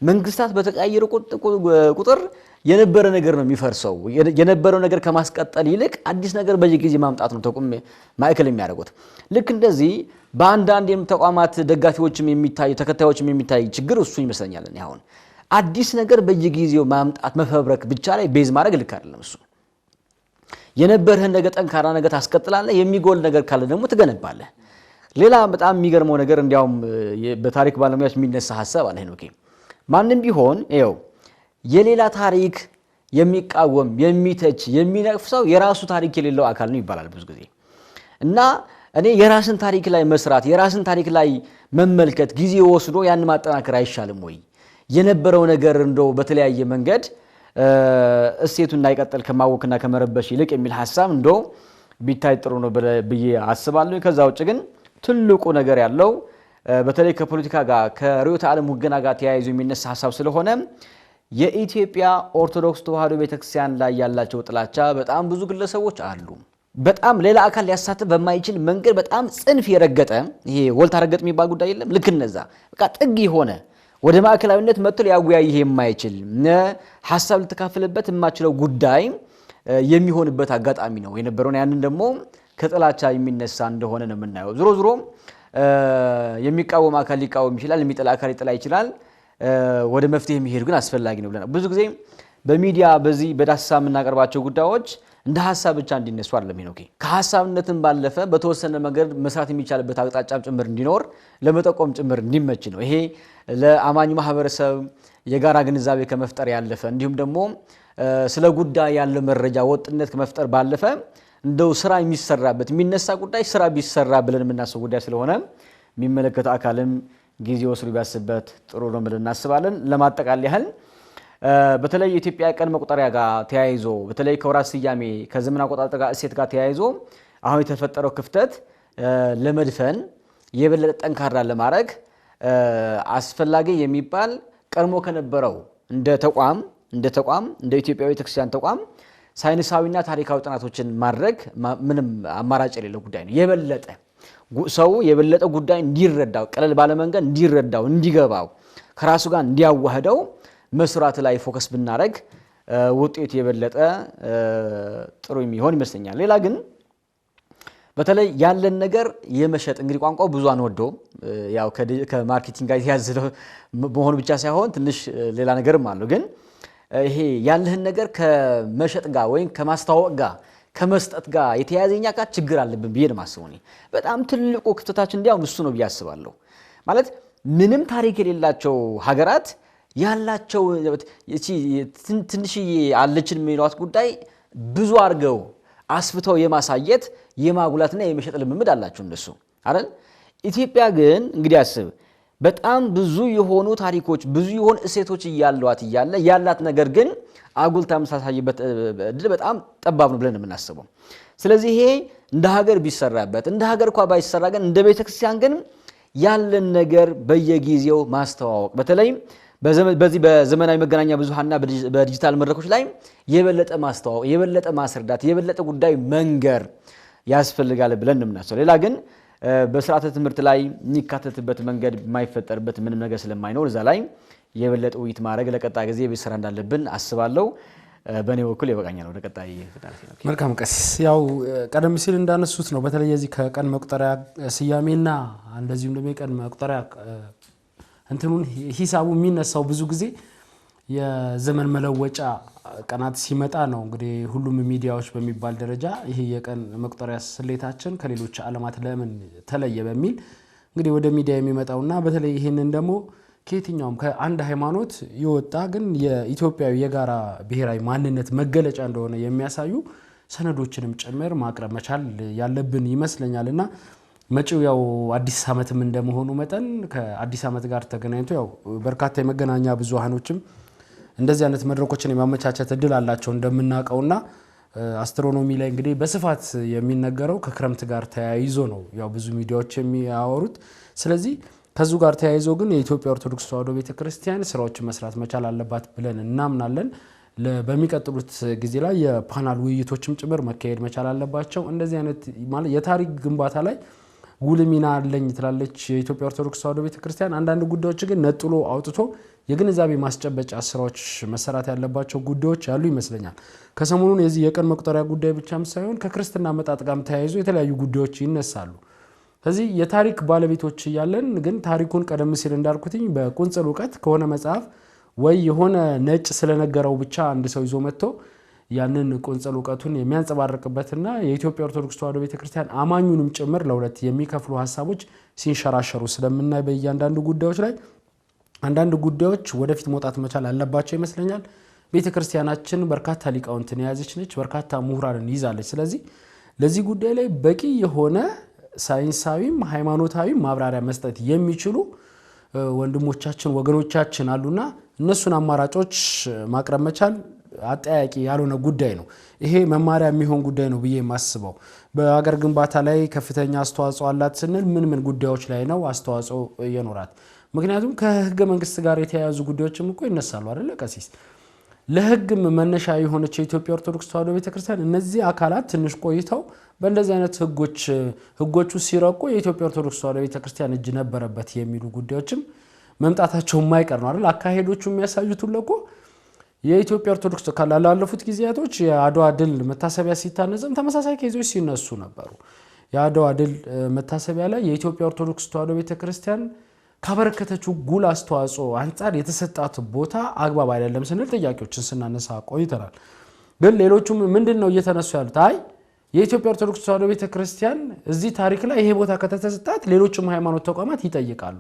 መንግስታት በተቀያየሩ ቁጥር የነበረ ነገር ነው የሚፈርሰው። የነበረው ነገር ከማስቀጠል ይልቅ አዲስ ነገር በየጊዜው ማምጣት ነው ተቆም ማዕከል የሚያደርጉት። ልክ እንደዚህ በአንዳንድ ተቋማት ደጋፊዎችም የሚታይ ተከታዮችም የሚታይ ችግር እሱ ይመስለኛል። እኔ አሁን አዲስ ነገር በየጊዜው ማምጣት መፈብረክ ብቻ ላይ ቤዝ ማድረግ ልክ አይደለም። እሱ የነበረህን ነገር ጠንካራ ነገር ታስቀጥላለህ፣ የሚጎል ነገር ካለ ደግሞ ትገነባለህ። ሌላ በጣም የሚገርመው ነገር እንዲያውም በታሪክ ባለሙያዎች የሚነሳ ሐሳብ አለ ሄኖኬ ማንንም ቢሆን ይኸው የሌላ ታሪክ የሚቃወም የሚተች የሚነቅፍ ሰው የራሱ ታሪክ የሌለው አካል ነው ይባላል ብዙ ጊዜ። እና እኔ የራስን ታሪክ ላይ መስራት የራስን ታሪክ ላይ መመልከት ጊዜ ወስዶ ያን ማጠናከር አይሻልም ወይ? የነበረው ነገር እንደው በተለያየ መንገድ እሴቱን እንዳይቀጥል ከማወክና ከመረበሽ ይልቅ የሚል ሐሳብ እንደው ቢታይ ጥሩ ነው ብዬ አስባለሁ። ከዛ ውጭ ግን ትልቁ ነገር ያለው በተለይ ከፖለቲካ ጋር ከርዕዮተ ዓለም ውገና ጋር ተያይዞ የሚነሳ ሐሳብ ስለሆነ የኢትዮጵያ ኦርቶዶክስ ተዋሕዶ ቤተክርስቲያን ላይ ያላቸው ጥላቻ በጣም ብዙ ግለሰቦች አሉ። በጣም ሌላ አካል ሊያሳትፍ በማይችል መንገድ በጣም ጽንፍ የረገጠ ይሄ ወልታ ረገጥ የሚባል ጉዳይ የለም። ልክ እነዛ በቃ ጥግ የሆነ ወደ ማዕከላዊነት መጥቶ ሊያወያይ ይሄ የማይችል ሐሳብ ልትካፈልበት የማይችለው ጉዳይ የሚሆንበት አጋጣሚ ነው የነበረው። ያንን ደግሞ ከጥላቻ የሚነሳ እንደሆነ ነው የምናየው። ዞሮ ዞሮ የሚቃወም አካል ሊቃወም ይችላል፣ የሚጠላ አካል ሊጠላ ይችላል። ወደ መፍትሄ የሚሄድ ግን አስፈላጊ ነው ብለናል። ብዙ ጊዜ በሚዲያ በዚህ በዳሰሳ የምናቀርባቸው ጉዳዮች እንደ ሐሳብ ብቻ እንዲነሱ አይደለም ሄኖኬ ከሐሳብነትን ባለፈ በተወሰነ መንገድ መስራት የሚቻልበት አቅጣጫም ጭምር እንዲኖር ለመጠቆም ጭምር እንዲመች ነው። ይሄ ለአማኙ ማህበረሰብ የጋራ ግንዛቤ ከመፍጠር ያለፈ እንዲሁም ደግሞ ስለ ጉዳይ ያለው መረጃ ወጥነት ከመፍጠር ባለፈ እንደው ስራ የሚሰራበት የሚነሳ ጉዳይ ስራ ቢሰራ ብለን የምናስበው ጉዳይ ስለሆነ የሚመለከተው አካልም ጊዜ ወስዶ ቢያስብበት ጥሩ ነው ብለን እናስባለን። ለማጠቃለል ያህል በተለይ የኢትዮጵያ ቀን መቁጠሪያ ጋር ተያይዞ በተለይ ከወራት ስያሜ ከዘመን አቆጣጠር ጋር እሴት ጋር ተያይዞ አሁን የተፈጠረው ክፍተት ለመድፈን የበለጠ ጠንካራ ለማድረግ አስፈላጊ የሚባል ቀድሞ ከነበረው እንደ ተቋም እንደ ኢትዮጵያዊ ቤተክርስቲያን ተቋም ሳይንሳዊና ታሪካዊ ጥናቶችን ማድረግ ምንም አማራጭ የሌለው ጉዳይ ነው። ሰው የበለጠ ጉዳይ እንዲረዳው ቀለል ባለ መንገድ እንዲረዳው እንዲገባው ከራሱ ጋር እንዲያዋህደው መስራት ላይ ፎከስ ብናደርግ ውጤቱ የበለጠ ጥሩ የሚሆን ይመስለኛል። ሌላ ግን በተለይ ያለን ነገር የመሸጥ እንግዲህ ቋንቋው ብዙ አንወደውም። ያው ከማርኬቲንግ ጋር የተያዘ መሆኑ ብቻ ሳይሆን ትንሽ ሌላ ነገርም አለው። ግን ይሄ ያለህን ነገር ከመሸጥ ጋር ወይም ከማስተዋወቅ ጋር ከመስጠት ጋር የተያዘኛ ጋር ችግር አለብን ብዬ ነው የማስበው። በጣም ትልቁ ክፍተታችን እንዲያውም እሱ ነው ብዬ አስባለሁ። ማለት ምንም ታሪክ የሌላቸው ሀገራት ያላቸው ትንሽዬ አለችን የሚሏት ጉዳይ ብዙ አድርገው አስፍተው የማሳየት የማጉላትና የመሸጥ ልምምድ አላቸው እነሱ አይደል? ኢትዮጵያ ግን እንግዲህ አስብ በጣም ብዙ የሆኑ ታሪኮች ብዙ የሆኑ እሴቶች ያላት ነገር ግን አጉልታ የምታሳይበት እድል በጣም ጠባብ ነው ብለን የምናስበው። ስለዚህ ይሄ እንደ ሀገር ቢሰራበት እንደ ሀገር እንኳን ባይሰራ ግን እንደ ቤተክርስቲያን ግን ያለን ነገር በየጊዜው ማስተዋወቅ በተለይ በዚህ በዘመናዊ መገናኛ ብዙሃንና በዲጂታል መድረኮች ላይ የበለጠ ማስተዋወቅ የበለጠ ማስረዳት የበለጠ ጉዳይ መንገር ያስፈልጋል ብለን እናስባለን። ሌላ ግን በስርዓተ ትምህርት ላይ የሚካተትበት መንገድ የማይፈጠርበት ምንም ነገር ስለማይኖር እዛ ላይ የበለጠ ውይይት ማድረግ ለቀጣይ ጊዜ በስራ እንዳለብን አስባለሁ። በእኔ በኩል ይበቃኛል። ወደ ቀጣይ መልካም ቀሲስ፣ ያው ቀደም ሲል እንዳነሱት ነው በተለይ የዚህ ከቀን መቁጠሪያ ስያሜና እንደዚሁም ደግሞ የቀን መቁጠሪያ እንትኑን ሂሳቡ የሚነሳው ብዙ ጊዜ የዘመን መለወጫ ቀናት ሲመጣ ነው። እንግዲህ ሁሉም ሚዲያዎች በሚባል ደረጃ ይሄ የቀን መቁጠሪያ ስሌታችን ከሌሎች ዓለማት ለምን ተለየ በሚል እንግዲህ ወደ ሚዲያ የሚመጣውና በተለይ ይሄንን ደግሞ ከየትኛውም ከአንድ ሃይማኖት የወጣ ግን የኢትዮጵያዊ የጋራ ብሔራዊ ማንነት መገለጫ እንደሆነ የሚያሳዩ ሰነዶችንም ጭምር ማቅረብ መቻል ያለብን ይመስለኛልና መጪው ያው አዲስ ዓመትም እንደመሆኑ መጠን ከአዲስ ዓመት ጋር ተገናኝቶ ያው በርካታ የመገናኛ ብዙሃኖችም እንደዚህ አይነት መድረኮችን የማመቻቸት እድል አላቸው እንደምናውቀውና አስትሮኖሚ ላይ እንግዲህ በስፋት የሚነገረው ከክረምት ጋር ተያይዞ ነው ያው ብዙ ሚዲያዎች የሚያወሩት። ስለዚህ ከዙ ጋር ተያይዞ ግን የኢትዮጵያ ኦርቶዶክስ ተዋሕዶ ቤተክርስቲያን ስራዎችን መስራት መቻል አለባት ብለን እናምናለን። በሚቀጥሉት ጊዜ ላይ የፓናል ውይይቶችም ጭምር መካሄድ መቻል አለባቸው። እንደዚህ አይነት ማለት የታሪክ ግንባታ ላይ ጉልህ ሚና አለኝ ትላለች የኢትዮጵያ ኦርቶዶክስ ተዋሕዶ ቤተክርስቲያን። አንዳንድ ጉዳዮች ግን ነጥሎ አውጥቶ የግንዛቤ ማስጨበጫ ስራዎች መሰራት ያለባቸው ጉዳዮች ያሉ ይመስለኛል። ከሰሞኑን የዚህ የቀን መቁጠሪያ ጉዳይ ብቻም ሳይሆን ከክርስትና መጣጥ ጋርም ተያይዞ የተለያዩ ጉዳዮች ይነሳሉ። ስለዚህ የታሪክ ባለቤቶች እያለን ግን ታሪኩን ቀደም ሲል እንዳልኩትኝ በቁንጽል ዕውቀት ከሆነ መጽሐፍ ወይ የሆነ ነጭ ስለነገረው ብቻ አንድ ሰው ይዞ መጥቶ ያንን ቁንጽል ዕውቀቱን የሚያንጸባርቅበትና የኢትዮጵያ ኦርቶዶክስ ተዋሕዶ ቤተክርስቲያን አማኙንም ጭምር ለሁለት የሚከፍሉ ሐሳቦች ሲንሸራሸሩ ስለምናይ በእያንዳንዱ ጉዳዮች ላይ አንዳንድ ጉዳዮች ወደፊት መውጣት መቻል አለባቸው ይመስለኛል። ቤተክርስቲያናችን በርካታ ሊቃውንትን የያዘች ነች፣ በርካታ ምሁራንን ይዛለች። ስለዚህ ለዚህ ጉዳይ ላይ በቂ የሆነ ሳይንሳዊም ሃይማኖታዊም ማብራሪያ መስጠት የሚችሉ ወንድሞቻችን ወገኖቻችን አሉና እነሱን አማራጮች ማቅረብ መቻል አጠያቂ ያልሆነ ጉዳይ ነው። ይሄ መማሪያ የሚሆን ጉዳይ ነው ብዬ የማስበው። በአገር ግንባታ ላይ ከፍተኛ አስተዋጽኦ አላት ስንል ምን ጉዳዮች ላይ ነው አስተዋጽኦ የኖራት? ምክንያቱም ከህገ መንግስት ጋር የተያያዙ ጉዳዮችም እኮ ይነሳሉ አይደለ ቀሲስ? ለህግም መነሻ የሆነች የኢትዮጵያ ኦርቶዶክስ ተዋሕዶ ቤተክርስቲያን እነዚህ አካላት ትንሽ ቆይተው በእንደዚህ አይነት ህጎቹ ሲረቁ የኢትዮጵያ ኦርቶዶክስ ተዋሕዶ ቤተክርስቲያን እጅ ነበረበት የሚሉ ጉዳዮችም መምጣታቸው የማይቀር ነው አይደል? አካሄዶቹ የሚያሳዩት ለቆ የኢትዮጵያ ኦርቶዶክስ ካላለፉት ጊዜያቶች የአድዋ ድል መታሰቢያ ሲታነጽም ተመሳሳይ ኬዞች ሲነሱ ነበሩ። የአድዋ ድል መታሰቢያ ላይ የኢትዮጵያ ኦርቶዶክስ ተዋሕዶ ቤተክርስቲያን ካበረከተችው ጉል አስተዋጽኦ አንጻር የተሰጣት ቦታ አግባብ አይደለም ስንል ጥያቄዎችን ስናነሳ ቆይተናል። ግን ሌሎቹም ምንድነው እየተነሱ ያሉት? አይ የኢትዮጵያ ኦርቶዶክስ ተዋሕዶ ቤተክርስቲያን እዚህ ታሪክ ላይ ይሄ ቦታ ከተሰጣት ሌሎችም ሃይማኖት ተቋማት ይጠይቃሉ።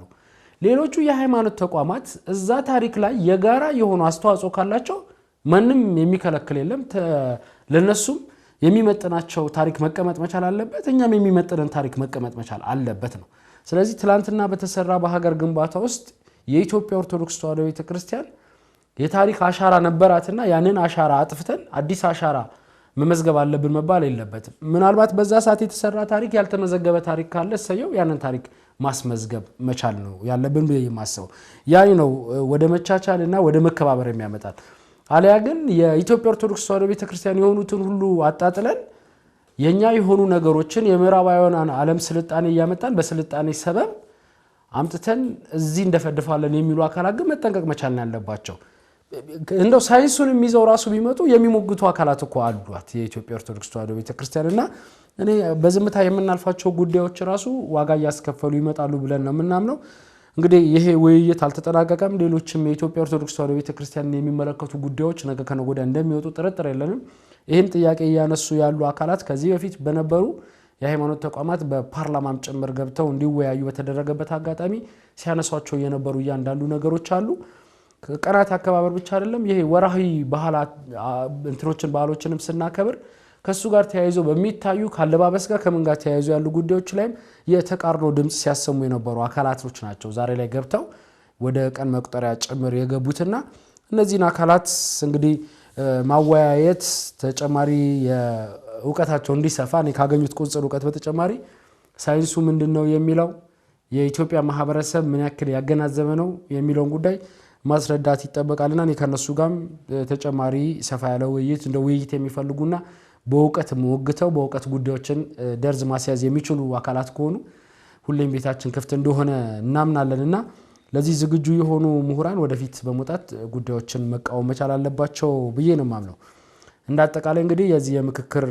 ሌሎቹ የሃይማኖት ተቋማት እዛ ታሪክ ላይ የጋራ የሆኑ አስተዋጽኦ ካላቸው ማንም የሚከለክል የለም። ለነሱም የሚመጥናቸው ታሪክ መቀመጥ መቻል አለበት፣ እኛም የሚመጥነን ታሪክ መቀመጥ መቻል አለበት ነው። ስለዚህ ትላንትና በተሰራ በሀገር ግንባታ ውስጥ የኢትዮጵያ ኦርቶዶክስ ተዋሕዶ ቤተክርስቲያን የታሪክ አሻራ ነበራትና ያንን አሻራ አጥፍተን አዲስ አሻራ መመዝገብ አለብን መባል የለበትም። ምናልባት በዛ ሰዓት የተሰራ ታሪክ ያልተመዘገበ ታሪክ ካለ ሰየው ያንን ታሪክ ማስመዝገብ መቻል ነው ያለብን ብዬ የማስበው። ያኔ ነው ወደ መቻቻልና ወደ መከባበር የሚያመጣል። አለያ ግን የኢትዮጵያ ኦርቶዶክስ ተዋሕዶ ቤተክርስቲያን የሆኑትን ሁሉ አጣጥለን የኛ የሆኑ ነገሮችን የምዕራባውያን ዓለም ስልጣኔ እያመጣን በስልጣኔ ሰበብ አምጥተን እዚህ እንደፈድፋለን የሚሉ አካላት ግን መጠንቀቅ መቻል ያለባቸው። እንደው ሳይንሱን የሚይዘው ራሱ ቢመጡ የሚሞግቱ አካላት እኮ አሏት የኢትዮጵያ ኦርቶዶክስ ተዋሕዶ ቤተክርስቲያንና እኔ በዝምታ የምናልፋቸው ጉዳዮች ራሱ ዋጋ ያስከፈሉ ይመጣሉ ብለን ነው የምናምነው። እንግዲህ ይሄ ውይይት አልተጠናቀቀም። ሌሎችም የኢትዮጵያ ኦርቶዶክስ ተዋሕዶ ቤተክርስቲያን የሚመለከቱ ጉዳዮች ነገ ከነገ ወዲያ እንደሚወጡ ጥርጥር የለንም። ይህን ጥያቄ እያነሱ ያሉ አካላት ከዚህ በፊት በነበሩ የሃይማኖት ተቋማት በፓርላማም ጭምር ገብተው እንዲወያዩ በተደረገበት አጋጣሚ ሲያነሷቸው የነበሩ እያንዳንዱ ነገሮች አሉ። ቀናት አከባበር ብቻ አይደለም፣ ይሄ ወራሂ ባህሎችንም ስናከብር ከሱ ጋር ተያይዞ በሚታዩ ካለባበስ ጋር ከምን ጋር ተያይዞ ያሉ ጉዳዮች ላይም የተቃርኖ ድምጽ ሲያሰሙ የነበሩ አካላቶች ናቸው ዛሬ ላይ ገብተው ወደ ቀን መቁጠሪያ ጭምር የገቡትና እነዚህን አካላት እንግዲህ ማወያየት ተጨማሪ የእውቀታቸው እንዲሰፋ ነው ካገኙት ቁንጽል እውቀት በተጨማሪ ሳይንሱ ምንድነው የሚለው የኢትዮጵያ ማህበረሰብ ምን ያክል ያገናዘበ ነው የሚለውን ጉዳይ ማስረዳት ይጠበቃልና እኔ ከነሱ ጋርም ተጨማሪ ሰፋ ያለ ውይይት እንደ ውይይት የሚፈልጉና በእውቀት ሞግተው በእውቀት ጉዳዮችን ደርዝ ማስያዝ የሚችሉ አካላት ከሆኑ ሁሌም ቤታችን ክፍት እንደሆነ እናምናለንና ለዚህ ዝግጁ የሆኑ ምሁራን ወደፊት በመውጣት ጉዳዮችን መቃወም መቻል አለባቸው ብዬ ነው የማምነው። እንዳጠቃላይ እንግዲህ የዚህ የምክክር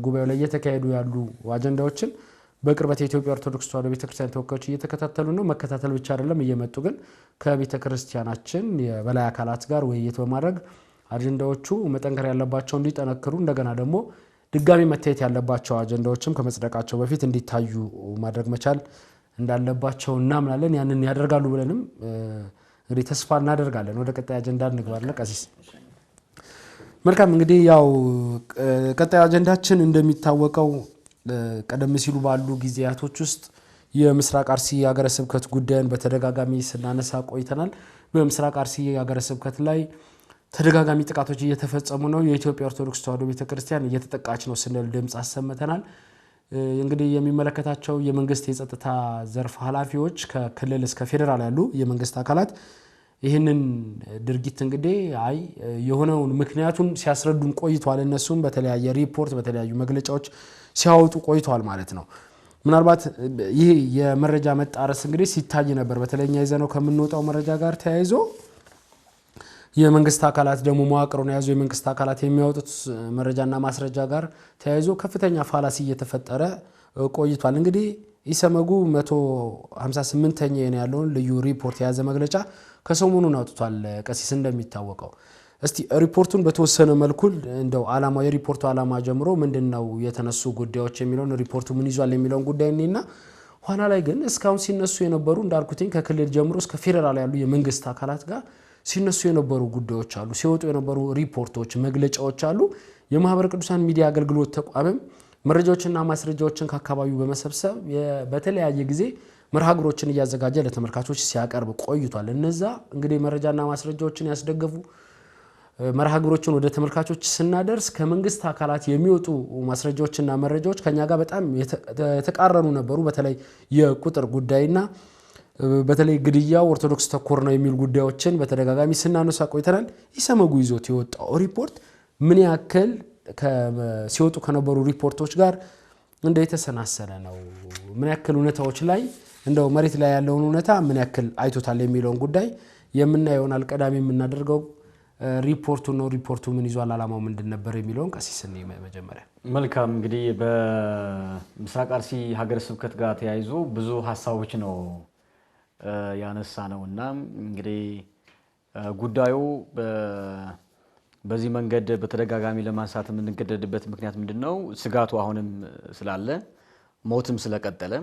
ጉባኤው ላይ እየተካሄዱ ያሉ አጀንዳዎችን በቅርበት የኢትዮጵያ ኦርቶዶክስ ተዋሕዶ ቤተክርስቲያን ተወካዮች እየተከታተሉ ነው። መከታተል ብቻ አይደለም እየመጡ ግን ከቤተክርስቲያናችን የበላይ አካላት ጋር ውይይት በማድረግ አጀንዳዎቹ መጠንከር ያለባቸው እንዲጠነክሩ እንደገና ደግሞ ድጋሚ መታየት ያለባቸው አጀንዳዎችም ከመጽደቃቸው በፊት እንዲታዩ ማድረግ መቻል እንዳለባቸው እናምናለን። ያንን ያደርጋሉ ብለንም እንግዲህ ተስፋ እናደርጋለን። ወደ ቀጣይ አጀንዳ እንግባለን። ቀሲስ መልካም እንግዲህ ያው ቀጣይ አጀንዳችን እንደሚታወቀው ቀደም ሲሉ ባሉ ጊዜያቶች ውስጥ የምስራቅ አርሲ ሀገረ ስብከት ጉዳይን በተደጋጋሚ ስናነሳ ቆይተናል። በምስራቅ አርሲ ሀገረ ስብከት ላይ ተደጋጋሚ ጥቃቶች እየተፈጸሙ ነው። የኢትዮጵያ ኦርቶዶክስ ተዋሕዶ ቤተክርስቲያን እየተጠቃች ነው ስንል ድምጽ አሰምተናል። እንግዲህ የሚመለከታቸው የመንግስት የጸጥታ ዘርፍ ኃላፊዎች ከክልል እስከ ፌደራል ያሉ የመንግስት አካላት ይህንን ድርጊት እንግዲህ የሆነውን ምክንያቱን ሲያስረዱን ቆይቷል። እነሱም በተለያየ ሪፖርት በተለያዩ መግለጫዎች ሲያወጡ ቆይቷል ማለት ነው። ምናልባት ይህ የመረጃ መጣረስ እንግዲህ ሲታይ ነበር። በተለይኛ ይዘነው ከምንወጣው መረጃ ጋር ተያይዞ የመንግስት አካላት ደግሞ መዋቅሩን ያዙ የመንግስት አካላት የሚያወጡት መረጃና ማስረጃ ጋር ተያይዞ ከፍተኛ ፋላሲ እየተፈጠረ ቆይቷል። እንግዲህ ኢሰመጉ 158ኛ ያለውን ልዩ ሪፖርት የያዘ መግለጫ ከሰሞኑን አውጥቷል። ቀሲስ እንደሚታወቀው እስቲ ሪፖርቱን በተወሰነ መልኩ እንደው ዓላማው የሪፖርቱ ዓላማ ጀምሮ ምንድነው የተነሱ ጉዳዮች የሚለውን ሪፖርቱ ምን ይዟል የሚለውን ጉዳይ እና ኋላ ላይ ግን እስካሁን ሲነሱ የነበሩ እንዳልኩትኝ ከክልል ጀምሮ እስከ ፌደራል ያሉ የመንግስት አካላት ጋር ሲነሱ የነበሩ ጉዳዮች አሉ። ሲወጡ የነበሩ ሪፖርቶች መግለጫዎች አሉ። የማህበረ ቅዱሳን ሚዲያ አገልግሎት ተቋምም መረጃዎችና ማስረጃዎችን ከአካባቢው በመሰብሰብ በተለያየ ጊዜ መርሃግብሮችን እያዘጋጀ ለተመልካቾች ሲያቀርብ ቆይቷል። እነዛ እንግዲህ መረጃና ማስረጃዎችን ያስደገፉ መርሃግብሮችን ወደ ተመልካቾች ስናደርስ ከመንግስት አካላት የሚወጡ ማስረጃዎችና መረጃዎች ከኛ ጋር በጣም የተቃረኑ ነበሩ። በተለይ የቁጥር ጉዳይና በተለይ ግድያው ኦርቶዶክስ ተኮር ነው የሚል ጉዳዮችን በተደጋጋሚ ስናነሳ ቆይተናል። ኢሰመጉ ይዞት የወጣው ሪፖርት ምን ያክል ሲወጡ ከነበሩ ሪፖርቶች ጋር እንደተሰናሰለ ነው፣ ምን ያክል እውነታዎች ላይ እንደው መሬት ላይ ያለውን እውነታ ምን ያክል አይቶታል የሚለውን ጉዳይ የምናየውናል። ቀዳሚ የምናደርገው ሪፖርቱ ነው። ሪፖርቱ ምን ይዟል፣ ዓላማው ምንድን ነበር የሚለውን ቀሲስ መጀመሪያ። መልካም እንግዲህ በምስራቅ አርሲ ሀገረ ስብከት ጋር ተያይዞ ብዙ ሐሳቦች ነው ያነሳ ነውና እንግዲህ ጉዳዩ በዚህ መንገድ በተደጋጋሚ ለማንሳት የምንገደድበት ምክንያት ምንድነው? ስጋቱ አሁንም ስላለ ሞትም ስለቀጠለ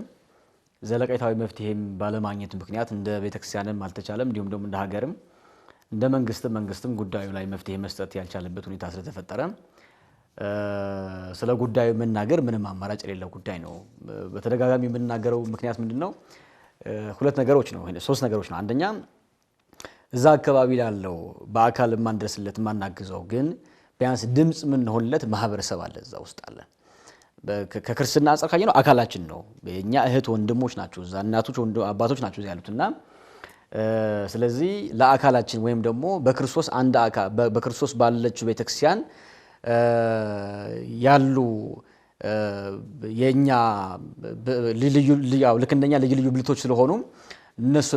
ዘለቀታዊ መፍትሄም ባለማግኘት ምክንያት እንደ ቤተክርስቲያንም አልተቻለም፣ እንዲሁም ደግሞ እንደ ሀገርም እንደ መንግስትም ጉዳዩ ላይ መፍትሄ መስጠት ያልቻለበት ሁኔታ ስለተፈጠረ ስለ ጉዳዩ መናገር ምንም አማራጭ የሌለው ጉዳይ ነው። በተደጋጋሚ የምንናገረው ምክንያት ምንድነው? ሁለት ነገሮች ነው፣ ሶስት ነገሮች ነው። አንደኛ እዛ አካባቢ ያለው በአካል ማንደርስለት ማናግዘው ግን ቢያንስ ድምጽ ምን ሆነለት ማህበረሰብ አለ፣ እዛ ውስጥ አለ። ከክርስትና አንፃር ካየ ነው አካላችን ነው፣ የኛ እህት ወንድሞች ናቸው፣ እዛ እናቶች አባቶች ናቸው እዛ ያሉትና ስለዚህ ለአካላችን ወይም ደግሞ በክርስቶስ አንድ አካል በክርስቶስ ባለችው ቤተክርስቲያን ያሉ የኛ ልዩ ልዩ ብልቶች ስለሆኑ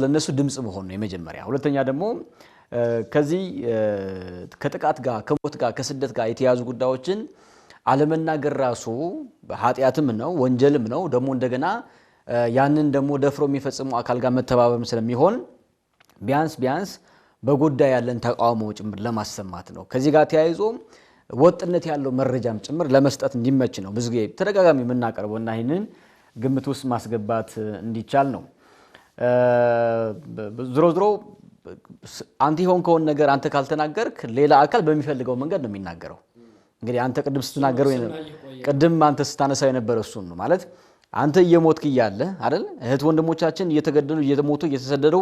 ለነሱ ድምጽ መሆን ነው የመጀመሪያ። ሁለተኛ ደግሞ ከዚህ ከጥቃት ጋር ከሞት ጋር ከስደት ጋር የተያዙ ጉዳዮችን አለመናገር ራሱ ኃጢአትም ነው ወንጀልም ነው። ደግሞ እንደገና ያንን ደግሞ ደፍሮ የሚፈጽሙ አካል ጋር መተባበርም ስለሚሆን ቢያንስ በጉዳይ ያለን ተቃውሞ ጭምር ለማሰማት ነው። ከዚህ ጋር ተያይዞ ወጥነት ያለው መረጃም ጭምር ለመስጠት እንዲመች ነው ብዙ ጊዜ ተደጋጋሚ የምናቀርበውና ይህንን ግምት ውስጥ ማስገባት እንዲቻል ነው። ዝሮ አንተ የሆንከውን ነገር አንተ ካልተናገርክ ሌላ አካል በሚፈልገው መንገድ ነው የሚናገረው። እንግዲህ አንተ ቅድም አንተ ስታነሳው የነበረው እሱን ነው ማለት አንተ እየሞትክ እያለ አይደል እህት ወንድሞቻችን እየተገደሉ እየተሞቱ እየተሰደዱ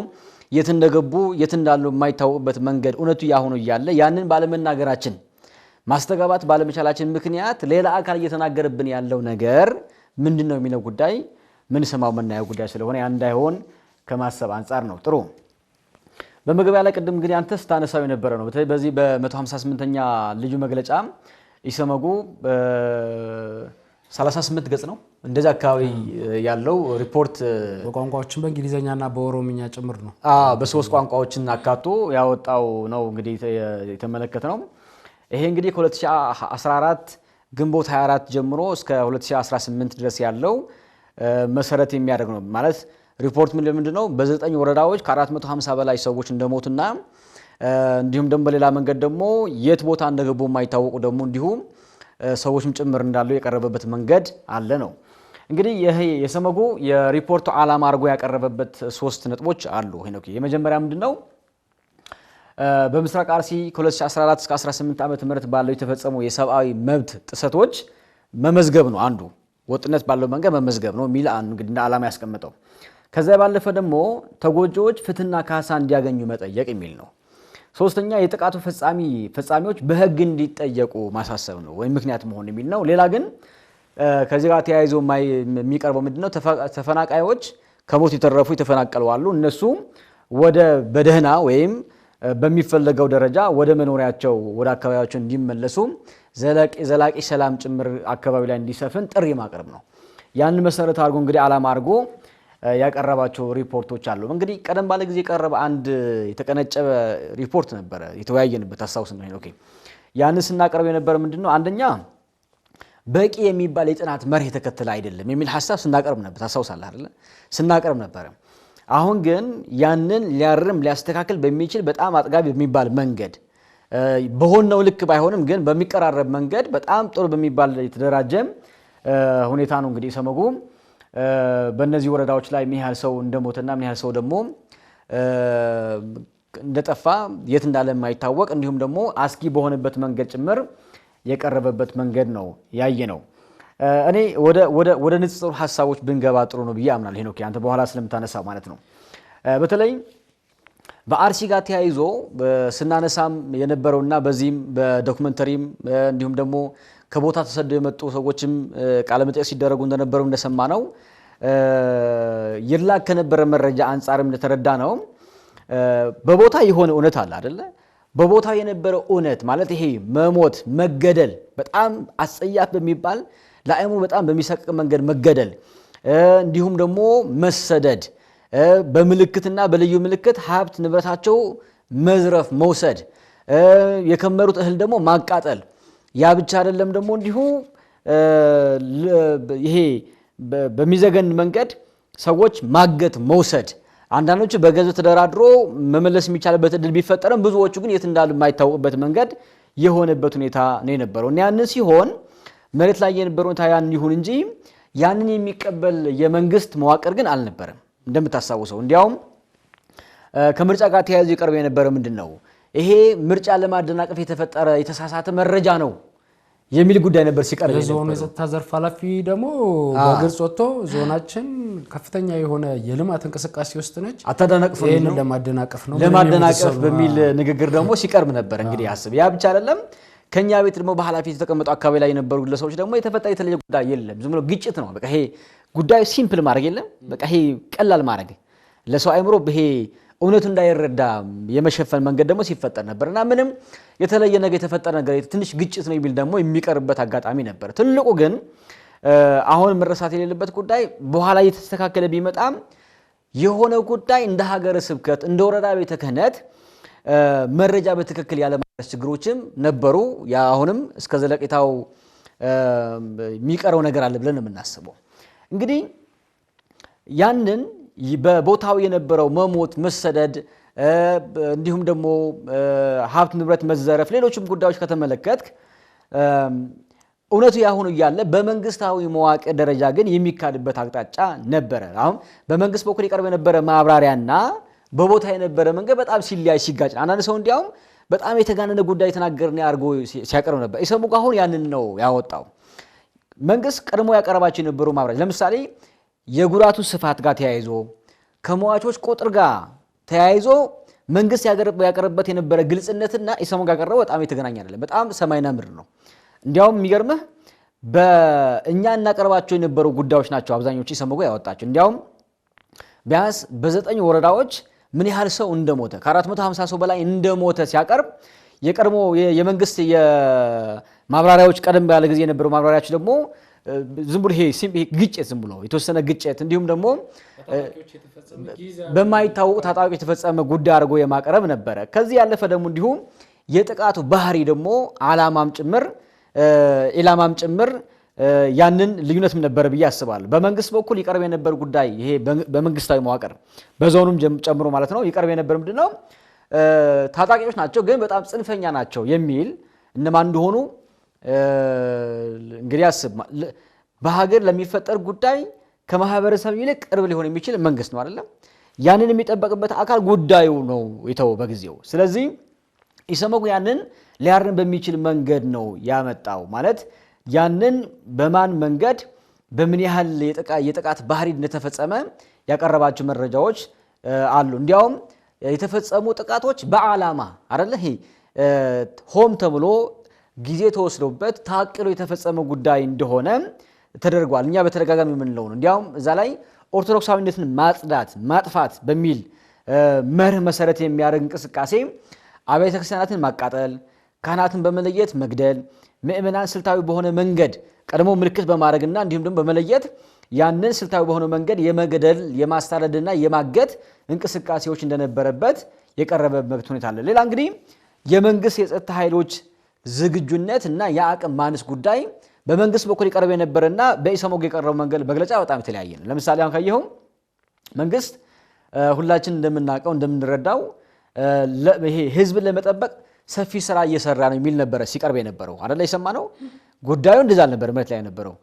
የት እንደገቡ የት እንዳሉ የማይታወቅበት መንገድ እውነቱ ያሆኑ እያለ ያንን ባለመናገራችን ማስተጋባት ባለመቻላችን ምክንያት ሌላ አካል እየተናገረብን ያለው ነገር ምንድነው የሚለው ጉዳይ ምን ሰማው መናየው ጉዳይ ስለሆነ ያ እንዳይሆን ከማሰብ አንፃር ነው። ጥሩ በመግቢያ ላይ ቅድም እንግዲህ አንተ ስታነሳው የነበረ ነው። በዚህ በ158ኛ ልዩ መግለጫ ኢሰመጉ 38 ገጽ ነው እንደዛ አካባቢ ያለው ሪፖርት በቋንቋዎችን በእንግሊዘኛና በኦሮምኛ ጭምር ነው በሶስት ቋንቋዎችን አካቶ ያወጣው ነው እንግዲህ የተመለከተ ነው። ይሄ እንግዲህ ከ2014 ግንቦት 24 ጀምሮ እስከ 2018 ድረስ ያለው መሰረት የሚያደርግ ነው ማለት ሪፖርት ምንድነው በ9 ወረዳዎች ከ450 በላይ ሰዎች እንደሞቱና እንዲሁም ደግሞ በሌላ መንገድ ደግሞ የት ቦታ እንደገቡ የማይታወቁ ደግሞ እንዲሁም ሰዎችም ጭምር እንዳሉ የቀረበበት መንገድ አለ ነው። እንግዲህ ይሄ የሰመጉ የሪፖርቱ ዓላማ አድርጎ ያቀረበበት 3 ነጥቦች አሉ። ሄኖክ የመጀመሪያ ምንድነው በምስራቅ አርሲ ከ2014 እስከ 18 ዓመተ ምህረት ባለው የተፈጸሙ የሰብአዊ መብት ጥሰቶች መመዝገብ ነው። አንዱ ወጥነት ባለው መንገድ መመዝገብ ነው የሚል እንግዲህ ዓላማ ያስቀምጠው። ከዛ ባለፈ ደግሞ ተጎጂዎች ፍትህና ካሳ እንዲያገኙ መጠየቅ የሚል ነው። ሶስተኛ የጥቃቱ ፈጻሚዎች በህግ እንዲጠየቁ ማሳሰብ ነው ወይ ምክንያት መሆን የሚል ነው። ሌላ ግን ከዚህ ጋር ተያይዞ የሚቀርበው ምንድነው ተፈናቃዮች ከሞት የተረፉ የተፈናቀሉ አሉ እነሱ ወደ በደህና ወይም በሚፈልገው ደረጃ ወደ መኖሪያቸው ወደ አካባቢያቸው እንዲመለሱ ዘላቂ ሰላም ጭምር አካባቢ ላይ እንዲሰፍን ጥሪ ማቅረብ ነው። ያን መሰረት አድርጎ እንግዲህ ዓላማ አድርጎ ያቀረባቸው ሪፖርቶች አሉ። እንግዲህ ቀደም ባለ ጊዜ የቀረበ አንድ የተቀነጨበ ሪፖርት ነበር የተወያየንበት አስተዋውስን ነው። ኦኬ ያን ስናቀርብ የነበረ ምንድነው አንደኛ በቂ የሚባል የጥናት መርህ የተከተለ አይደለም የሚል ሐሳብ ስናቀርብ ነበር ታሳውሳለህ አይደል ስናቀርብ ነበር። አሁን ግን ያንን ሊያርም ሊያስተካክል በሚችል በጣም አጥጋቢ በሚባል መንገድ በሆነው ልክ ባይሆንም ግን በሚቀራረብ መንገድ በጣም ጥሩ በሚባል የተደራጀ ሁኔታ ነው እንግዲህ ሰመጉ በእነዚህ ወረዳዎች ላይ ምን ያህል ሰው እንደሞተና ምን ያህል ሰው ደግሞ እንደጠፋ የት እንዳለ የማይታወቅ እንዲሁም ደግሞ አስጊ በሆነበት መንገድ ጭምር የቀረበበት መንገድ ነው ያየ ነው። እኔ ወደ ንጽጽሩ ሐሳቦች ብንገባ ጥሩ ነው ብዬ አምናለሁ። ሄኖክ አንተ በኋላ ስለምታነሳው ማለት ነው። በተለይ በአርሲ ጋር ተያይዞ ስናነሳም የነበረውና በዚህም በዶክመንተሪም እንዲሁም ደግሞ ከቦታ ተሰደው የመጡ ሰዎችም ቃለ መጠይቅ ሲደረጉ እንደነበረው እንደሰማ ነው ይላክ ከነበረ መረጃ አንፃርም እንደተረዳ ነው በቦታ የሆነ እውነት አለ አይደለ በቦታ የነበረው እውነት ማለት ይሄ መሞት መገደል በጣም አስጸያፍ በሚባል ለአይምሮ በጣም በሚሰቅቅ መንገድ መገደል እንዲሁም ደግሞ መሰደድ በምልክትና በልዩ ምልክት ሀብት ንብረታቸው መዝረፍ መውሰድ የከመሩት እህል ደግሞ ማቃጠል ያ ብቻ አይደለም ደግሞ እንዲሁ ይሄ በሚዘገን መንገድ ሰዎች ማገት መውሰድ አንዳንዶቹ በገንዘብ ተደራድሮ መመለስ የሚቻልበት እድል ቢፈጠርም ብዙዎቹ ግን የት እንዳሉ የማይታወቅበት መንገድ የሆነበት ሁኔታ ነው የነበረው እና ያን ሲሆን መሬት ላይ የነበረው ታያን ይሁን እንጂ ያንን የሚቀበል የመንግስት መዋቅር ግን አልነበረም። እንደምታሳውሰው እንዲያውም ከምርጫ ጋር ተያይዞ ይቀርብ የነበረ ምንድነው ይሄ ምርጫ ለማደናቀፍ የተፈጠረ የተሳሳተ መረጃ ነው የሚል ጉዳይ ነበር ሲቀርብ የነበረው። የዞኑ የጸጥታ ዘርፍ ኃላፊ ደግሞ በግልጽ ወጥቶ ዞናችን ከፍተኛ የሆነ የልማት እንቅስቃሴ ውስጥ ነች አታደናቅፉ ነው ለማደናቀፍ በሚል ንግግር ደግሞ ሲቀርብ ነበር። እንግዲህ አስብ ያ ብቻ አይደለም ከኛ ቤት ደግሞ በኃላፊ የተቀመጡ አካባቢ ላይ የነበሩ ግለሰቦች ደግሞ የተፈጠረ የተለየ ጉዳይ የለም ዝም ብሎ ግጭት ነው። በቃ ይሄ ጉዳዩ ሲምፕል ማድረግ የለም በቃ ይሄ ቀላል ማድረግ ለሰው አይምሮ ይሄ እውነቱ እንዳይረዳ የመሸፈን መንገድ ደግሞ ሲፈጠር ነበርና ምንም የተለየ ነገር የተፈጠረ ነገር ትንሽ ግጭት ነው የሚል ደግሞ የሚቀርበት አጋጣሚ ነበር። ትልቁ ግን አሁን መረሳት የሌለበት ጉዳይ በኋላ የተስተካከለ ቢመጣም የሆነ ጉዳይ እንደ ሀገረ ስብከት እንደ ወረዳ ቤተ ክህነት መረጃ በትክክል ያለ ማድረስ ችግሮችም ነበሩ። ያ አሁንም እስከ ዘለቄታው የሚቀረው ነገር አለ ብለን የምናስበው እንግዲህ ያንን በቦታው የነበረው መሞት፣ መሰደድ እንዲሁም ደግሞ ሀብት ንብረት መዘረፍ፣ ሌሎችም ጉዳዮች ከተመለከትክ እውነቱ ያሁኑ እያለ በመንግስታዊ መዋቅር ደረጃ ግን የሚካድበት አቅጣጫ ነበረ። አሁን በመንግስት በኩል ይቀርብ የነበረ ማብራሪያና በቦታ የነበረ መንገድ በጣም ሲለያይ ሲጋጭ፣ አንዳንድ ሰው እንዲያውም በጣም የተጋነነ ጉዳይ የተናገርን አድርጎ ሲያቀርብ ነበር። ኢሰመጉ አሁን ያንን ነው ያወጣው። መንግስት ቀድሞ ያቀረባቸው የነበሩ ማብራሪያ ለምሳሌ የጉዳቱ ስፋት ጋር ተያይዞ ከሟቾች ቁጥር ጋር ተያይዞ መንግስት ያቀረበበት የነበረ ግልጽነትና ኢሰመጉ ያቀረበው በጣም የተገናኘ አይደለም። በጣም ሰማይና ምድር ነው። እንዲያውም የሚገርምህ በእኛ እናቀርባቸው የነበሩ ጉዳዮች ናቸው አብዛኞቹ ኢሰመጉ ያወጣቸው። እንዲያውም ቢያንስ በ9 ወረዳዎች ምን ያህል ሰው እንደሞተ ከ450 ሰው በላይ እንደሞተ ሲያቀርብ የቀድሞ የመንግስት የማብራሪያዎች ቀደም ባለ ጊዜ የነበሩ ማብራሪያዎች ደግሞ ዝም ብሎ ይሄ ግጭት ዝም ብሎ የተወሰነ ግጭት እንዲሁም ደግሞ በማይታወቁ ታጣቂዎች የተፈጸመ ጉዳይ አድርጎ የማቀረብ ነበረ። ከዚህ ያለፈ ደግሞ እንዲሁም የጥቃቱ ባህሪ ደግሞ ኢላማም ጭምር ያንን ልዩነትም ነበር ብዬ አስባለሁ። በመንግስት በኩል ይቀርብ የነበር ጉዳይ ይሄ በመንግስታዊ መዋቅር በዞኑም ጨምሮ ማለት ነው ይቀርብ የነበር ምንድነው ታጣቂዎች ናቸው ግን በጣም ጽንፈኛ ናቸው የሚል እነማን እንደሆኑ እንግዲህ አስብ። በሀገር ለሚፈጠር ጉዳይ ከማህበረሰብ ይልቅ ቅርብ ሊሆን የሚችል መንግስት ነው አይደለም። ያንን የሚጠበቅበት አካል ጉዳዩ ነው የተወው በጊዜው። ስለዚህ ኢሰመጉ ያንን ሊያርን በሚችል መንገድ ነው ያመጣው። ማለት ያንን በማን መንገድ በምን ያህል የጥቃት ባህሪ እንደተፈጸመ ያቀረባቸው መረጃዎች አሉ። እንዲያውም የተፈጸሙ ጥቃቶች በዓላማ አይደለ ይሄ ሆም ተብሎ ጊዜ ተወስዶበት ታቅሎ የተፈጸመ ጉዳይ እንደሆነ ተደርጓል። እኛ በተደጋጋሚ የምንለው ነው። እንዲያውም እዛ ላይ ኦርቶዶክሳዊነትን ማጥፋት በሚል መርህ መሰረት የሚያደርግ እንቅስቃሴ አብያተ ክርስቲያናትን ማቃጠል፣ ካህናትን በመለየት መግደል፣ ምእመናን ስልታዊ በሆነ መንገድ ቀድሞ ምልክት በማድረግና እንዲሁም ደግሞ በመለየት ያንን ስልታዊ በሆነ መንገድ የመግደል የማስታረድና የማገት እንቅስቃሴዎች እንደነበረበት የቀረበበት ሁኔታ አለ። ሌላ እንግዲህ የመንግስት የጸጥታ ኃይሎች ዝግጁነት እና የአቅም ማነስ ጉዳይ በመንግስት በኩል ይቀርብ የነበረና በኢሰመጉ የቀረበው መንገድ መግለጫ በጣም የተለያየ ነው። ለምሳሌ አሁን ካየኸው መንግስት ሁላችን እንደምናውቀው እንደምንረዳው ይሄ ህዝብን ለመጠበቅ ሰፊ ስራ እየሰራ ነው የሚል ነበረ ሲቀርብ የነበረው አይደለ? የሰማነው ጉዳዩ እንደዛ ነበር ማለት ላይ ነበረው።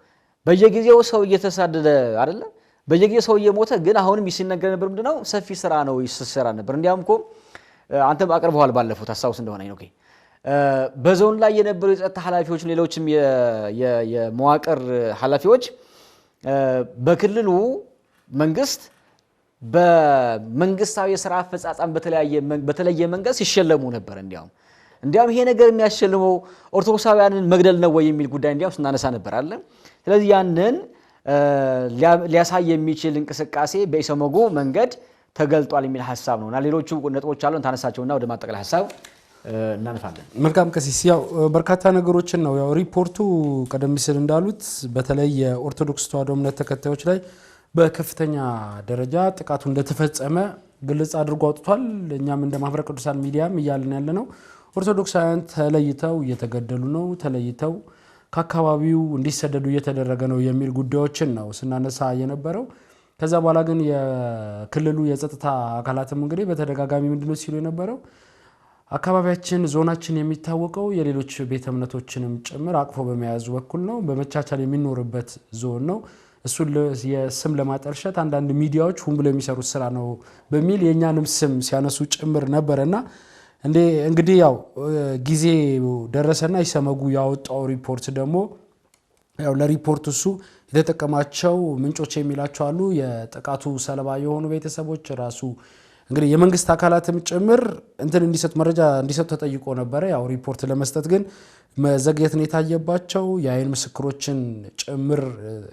በየጊዜው ሰው እየተሳደደ አይደለ? በየጊዜው ሰው እየሞተ ግን አሁንም ሲነገር ነበር ምንድነው ሰፊ ስራ ነው ይሰራ ነበር። እንዲያውም እኮ አንተም አቅርበዋል ባለፈው ታስታውስ እንደሆነ ነው። በዞን ላይ የነበሩ የጸጥታ ኃላፊዎች ሌሎችም የመዋቅር ኃላፊዎች በክልሉ መንግስት በመንግስታዊ የሥራ አፈጻጸም በተለየ መንገድ ሲሸለሙ ነበር። እንዲያውም ይሄ ነገር የሚያሸልመው ኦርቶዶክሳውያንን መግደል ነው ወይ የሚል ጉዳይ እንዲያውም ስናነሳ ነበር አለ። ስለዚህ ያንን ሊያሳይ የሚችል እንቅስቃሴ በኢሰመጉ መንገድ ተገልጧል የሚል ሐሳብ ነውና ሌሎቹ ነጥቦች አሉን ታነሳቸውና ወደ ማጠቃለያ ሐሳብ እናንፋለን። መልካም ቀሲስ፣ ያው በርካታ ነገሮችን ነው ያው ሪፖርቱ ቀደም ሲል እንዳሉት በተለይ የኦርቶዶክስ ተዋሕዶ እምነት ተከታዮች ላይ በከፍተኛ ደረጃ ጥቃቱ እንደተፈጸመ ግልጽ አድርጎ አውጥቷል። እኛም እንደ ማህበረ ቅዱሳን ሚዲያም እያልን ያለነው ኦርቶዶክሳውያን ተለይተው እየተገደሉ ነው፣ ተለይተው ከአካባቢው እንዲሰደዱ እየተደረገ ነው የሚል ጉዳዮችን ነው ስናነሳ የነበረው። ከዛ በኋላ ግን የክልሉ የጸጥታ አካላትም እንግዲህ በተደጋጋሚ ምንድነው ሲሉ የነበረው አካባቢያችን ዞናችን የሚታወቀው የሌሎች ቤተ እምነቶችንም ጭምር አቅፎ በመያዙ በኩል ነው፣ በመቻቻል የሚኖርበት ዞን ነው። እሱን የስም ለማጠልሸት አንዳንድ ሚዲያዎች ሁሉ የሚሰሩት ስራ ነው በሚል የኛንም ስም ሲያነሱ ጭምር ነበርና እንግዲህ ያው ጊዜ ደረሰና ኢሰመጉ ያወጣው ሪፖርት ደግሞ ያው ለሪፖርት እሱ የተጠቀማቸው ምንጮች የሚላቸው አሉ። የጥቃቱ ሰለባ የሆኑ ቤተሰቦች ራሱ እንግዲህ የመንግስት አካላትም ጭምር እንዲሰጥ መረጃ እንዲሰጥ ተጠይቆ ነበር። ያው ሪፖርት ለመስጠት ግን መዘግየት ነው የታየባቸው። የአይን ምስክሮችን ጭምር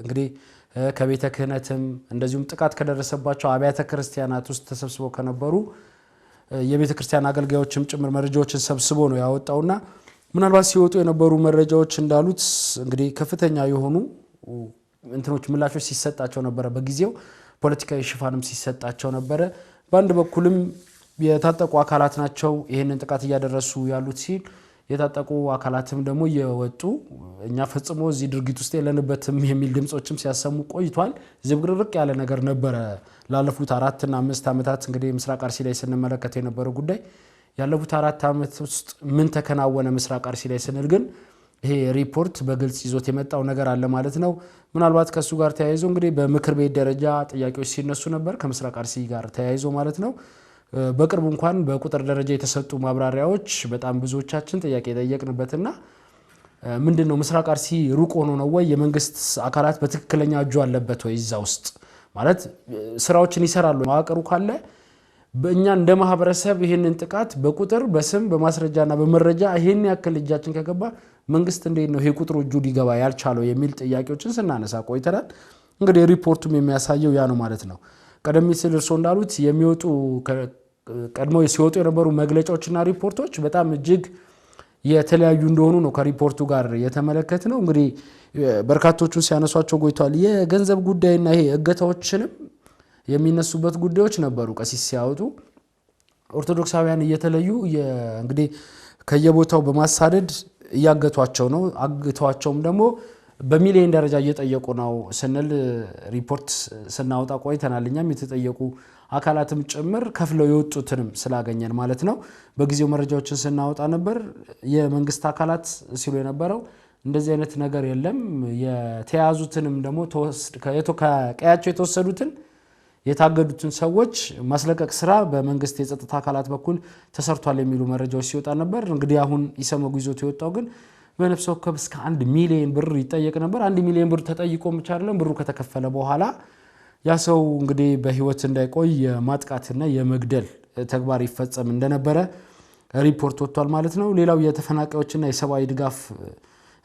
እንግዲህ ከቤተ ክህነትም እንደዚሁም ጥቃት ከደረሰባቸው አብያተ ክርስቲያናት ውስጥ ተሰብስበው ከነበሩ የቤተ ክርስቲያን አገልጋዮችም ጭምር መረጃዎችን ሰብስቦ ነው ያወጣውና ምናልባት ሲወጡ የነበሩ መረጃዎች እንዳሉት እንግዲህ ከፍተኛ የሆኑ ምላሾች ሲሰጣቸው ነበር። በጊዜው ፖለቲካዊ ሽፋንም ሲሰጣቸው ነበር። በአንድ በኩልም የታጠቁ አካላት ናቸው ይሄንን ጥቃት እያደረሱ ያሉት ሲል የታጠቁ አካላትም ደግሞ የወጡ እኛ ፈጽሞ እዚህ ድርጊት ውስጥ የለንበትም የሚል ድምጾችም ሲያሰሙ ቆይቷል። ዝብግርግር ያለ ነገር ነበር ላለፉት 4 እና 5 ዓመታት እንግዲህ ምስራቅ አርሲ ላይ ስንመለከት የነበረው ጉዳይ ያለፉት 4 ዓመት ውስጥ ምን ተከናወነ ምስራቅ አርሲ ላይ ስንል ግን ይሄ ሪፖርት በግልጽ ይዞት የመጣው ነገር አለ ማለት ነው። ምናልባት ከሱ ጋር ተያይዞ እንግዲህ በምክር ቤት ደረጃ ጥያቄዎች ሲነሱ ነበር ከምስራቅ አርሲ ጋር ተያይዞ ማለት ነው። በቅርቡ እንኳን በቁጥር ደረጃ የተሰጡ ማብራሪያዎች በጣም ብዙዎቻችን ጥያቄ ጠየቅንበትና ምንድነው ምስራቅ አርሲ ሩቅ ሆኖ ነው ወይ የመንግስት አካላት በትክክለኛ እጁ አለበት ወይ እዛ ውስጥ ማለት ስራዎችን ይሰራሉ ማዋቀሩ ካለ በእኛ እንደ ማህበረሰብ ይሄንን ጥቃት በቁጥር በስም በማስረጃና በመረጃ ይሄን ያክል እጃችን ከገባ መንግስት እንዴት ነው ይሄ ቁጥሩ እጁ ሊገባ ያልቻለው የሚል ጥያቄዎችን ስናነሳ ቆይተናል። እንግዲህ ሪፖርቱም የሚያሳየው ያ ነው ማለት ነው። ቀደም ሲል እርሶ እንዳሉት የሚወጡ ቀድሞ ሲወጡ የነበሩ መግለጫዎችና ሪፖርቶች በጣም እጅግ የተለያዩ እንደሆኑ ነው ከሪፖርቱ ጋር የተመለከትነው። እንግዲህ በርካቶቹን ሲያነሷቸው ቆይቷል። የገንዘብ ጉዳይና ይሄ እገታዎችንም የሚነሱበት ጉዳዮች ነበሩ። ቀሲስ ሲያወጡ ኦርቶዶክሳውያን እየተለዩ እንግዲህ ከየቦታው በማሳደድ እያገቷቸው ነው። አግቷቸውም ደግሞ በሚሊዮን ደረጃ እየጠየቁ ነው ስንል ሪፖርት ስናወጣ ቆይተናል። እኛም የተጠየቁ አካላትም ጭምር ከፍለው የወጡትንም ስላገኘን ማለት ነው። በጊዜው መረጃዎችን ስናወጣ ነበር። የመንግስት አካላት ሲሉ የነበረው እንደዚህ አይነት ነገር የለም፣ የተያዙትንም ደግሞ ከቀያቸው የተወሰዱትን የታገዱትን ሰዎች ማስለቀቅ ስራ በመንግስት የጸጥታ አካላት በኩል ተሰርቷል የሚሉ መረጃዎች ሲወጣ ነበር። እንግዲህ አሁን ኢሰመጉ ይዞት የወጣው ግን በነፍስ ወከፍ እስከ 1 ሚሊዮን ብር ይጠየቅ ነበር። 1 ሚሊዮን ብር ተጠይቆ ብቻ አይደለም ብሩ ከተከፈለ በኋላ ያ ሰው እንግዲህ በህይወት እንዳይቆይ የማጥቃትና የመግደል ተግባር ይፈጸም እንደነበረ ሪፖርት ወጥቷል ማለት ነው። ሌላው የተፈናቃዮችና የሰብአዊ ድጋፍ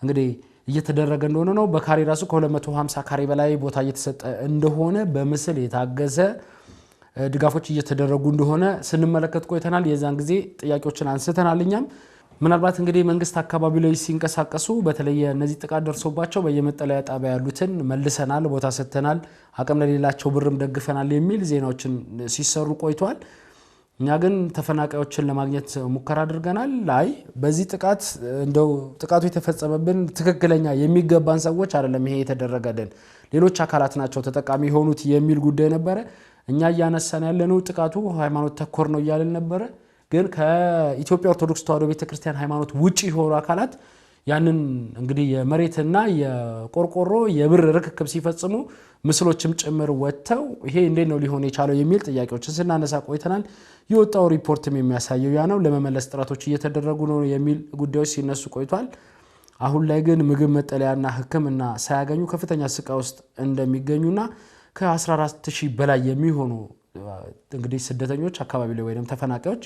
እንግዲህ እየተደረገ እንደሆነ ነው። በካሬ ራሱ ከ250 ካሬ በላይ ቦታ እየተሰጠ እንደሆነ በምስል የታገዘ ድጋፎች እየተደረጉ እንደሆነ ስንመለከት ቆይተናል። የዛን ጊዜ ጥያቄዎችን አንስተናል። እኛም ምናልባት እንግዲህ መንግስት አካባቢ ላይ ሲንቀሳቀሱ በተለይ እነዚህ ጥቃት ደርሶባቸው በየመጠለያ ጣቢያ ያሉትን መልሰናል፣ ቦታ ሰጥተናል፣ አቅም ለሌላቸው ብርም ደግፈናል የሚል ዜናዎችን ሲሰሩ ቆይቷል። እኛ ግን ተፈናቃዮችን ለማግኘት ሙከራ አድርገናል። ላይ በዚህ ጥቃት እንደው ጥቃቱ የተፈጸመብን ትክክለኛ የሚገባን ሰዎች አይደለም ይሄ የተደረገልን ሌሎች አካላት ናቸው ተጠቃሚ ሆኑት የሚል ጉዳይ ነበረ። እኛ ያነሳን ያለነው ጥቃቱ ሃይማኖት ተኮር ነው እያልን ነበረ። ግን ከኢትዮጵያ ኦርቶዶክስ ተዋሕዶ ቤተክርስቲያን ሃይማኖት ውጪ የሆኑ አካላት ያንን እንግዲህ የመሬትና የቆርቆሮ የብር ርክክብ ሲፈጽሙ ምስሎችም ጭምር ወጥተው ይሄ እንዴት ነው ሊሆን የቻለው የሚል ጥያቄዎችን ስናነሳ ቆይተናል። የወጣው ሪፖርትም የሚያሳየው ያ ነው። ለመመለስ ጥረቶች እየተደረጉ ነው የሚል ጉዳዮች ሲነሱ ቆይቷል። አሁን ላይ ግን ምግብ መጠለያና ሕክምና ሳያገኙ ከፍተኛ ስቃይ ውስጥ እንደሚገኙና ከ14000 በላይ የሚሆኑ እንግዲህ ስደተኞች አካባቢ ላይ ወይንም ተፈናቃዮች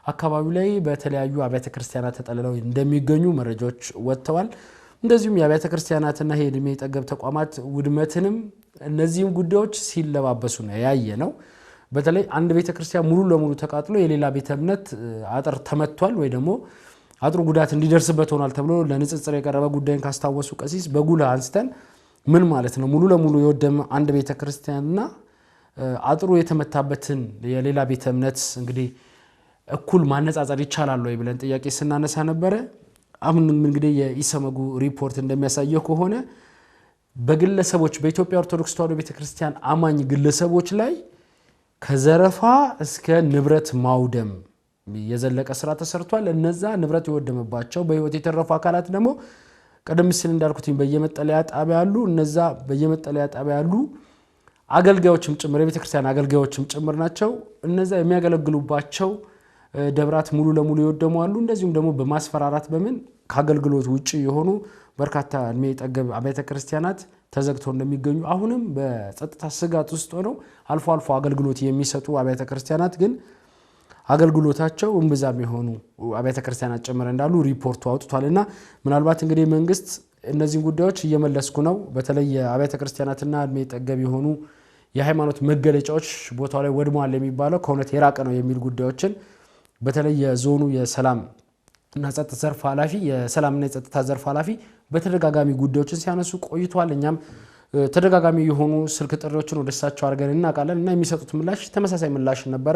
አካባቢ ላይ በተለያዩ አብያተ ክርስቲያናት ተጠልለው እንደሚገኙ መረጃዎች ወጥተዋል። እንደዚሁም የአብያተ ክርስቲያናትና የዕድሜ ጠገብ ተቋማት ውድመትንም እነዚህም ጉዳዮች ሲለባበሱ ነው ያየ ነው። በተለይ አንድ ቤተ ክርስቲያን ሙሉ ለሙሉ ተቃጥሎ የሌላ ቤተ እምነት አጥር ተመቷል ወይ ደግሞ አጥሩ ጉዳት እንዲደርስበት ሆኗል ተብሎ ለንጽጽር የቀረበ ጉዳይን ካስታወሱ ቀሲስ በጉልህ አንስተን ምን ማለት ነው ሙሉ ለሙሉ የወደመ አንድ ቤተ ክርስቲያንና አጥሩ የተመታበትን የሌላ ቤተ እምነት እንግዲህ እኩል ማነጻጸር ይቻላል ወይ ብለን ጥያቄ ስናነሳ ነበረ። አሁን እንግዲህ የኢሰመጉ ሪፖርት እንደሚያሳየው ከሆነ በግለሰቦች በኢትዮጵያ ኦርቶዶክስ ተዋሕዶ ቤተክርስቲያን አማኝ ግለሰቦች ላይ ከዘረፋ እስከ ንብረት ማውደም የዘለቀ ስራ ተሰርቷል። እነዛ ንብረት የወደመባቸው በህይወት የተረፉ አካላት ደግሞ ቀደም ሲል እንዳልኩት በየመጠለያ ጣቢያ ያሉ እነዛ በየመጠለያ ጣቢያ ያሉ አገልጋዮችም ጭምር የቤተክርስቲያን አገልጋዮችም ጭምር ናቸው። እነዛ የሚያገለግሉባቸው ደብራት ሙሉ ለሙሉ ይወደሙ አሉ። እንደዚሁም ደግሞ በማስፈራራት በምን ከአገልግሎት ውጪ የሆኑ በርካታ እድሜ ጠገብ አብያተ ክርስቲያናት ተዘግተው እንደሚገኙ አሁንም በጸጥታ ስጋት ውስጥ ሆነው አልፎ አልፎ አገልግሎት የሚሰጡ አብያተ ክርስቲያናት ግን አገልግሎታቸው እንብዛም የሆኑ አብያተ ክርስቲያናት ጭምር እንዳሉ ሪፖርቱ አውጥቷልና ምናልባት እንግዲህ መንግስት እነዚህን ጉዳዮች እየመለስኩ ነው በተለይ አብያተ ክርስቲያናትና እድሜ ጠገብ የሆኑ የሃይማኖት መገለጫዎች ቦታው ላይ ወድመዋል የሚባለው ከእውነት የራቀ ነው የሚል ጉዳዮችን በተለይ የዞኑ የሰላም እና ጸጥታ ዘርፍ ኃላፊ የሰላምና የጸጥታ ዘርፍ ኃላፊ በተደጋጋሚ ጉዳዮችን ሲያነሱ ቆይቷል። እኛም ተደጋጋሚ የሆኑ ስልክ ጥሪዎችን ወደሳቸው አድርገን እናቃለን እና የሚሰጡት ምላሽ ተመሳሳይ ምላሽ ነበረ።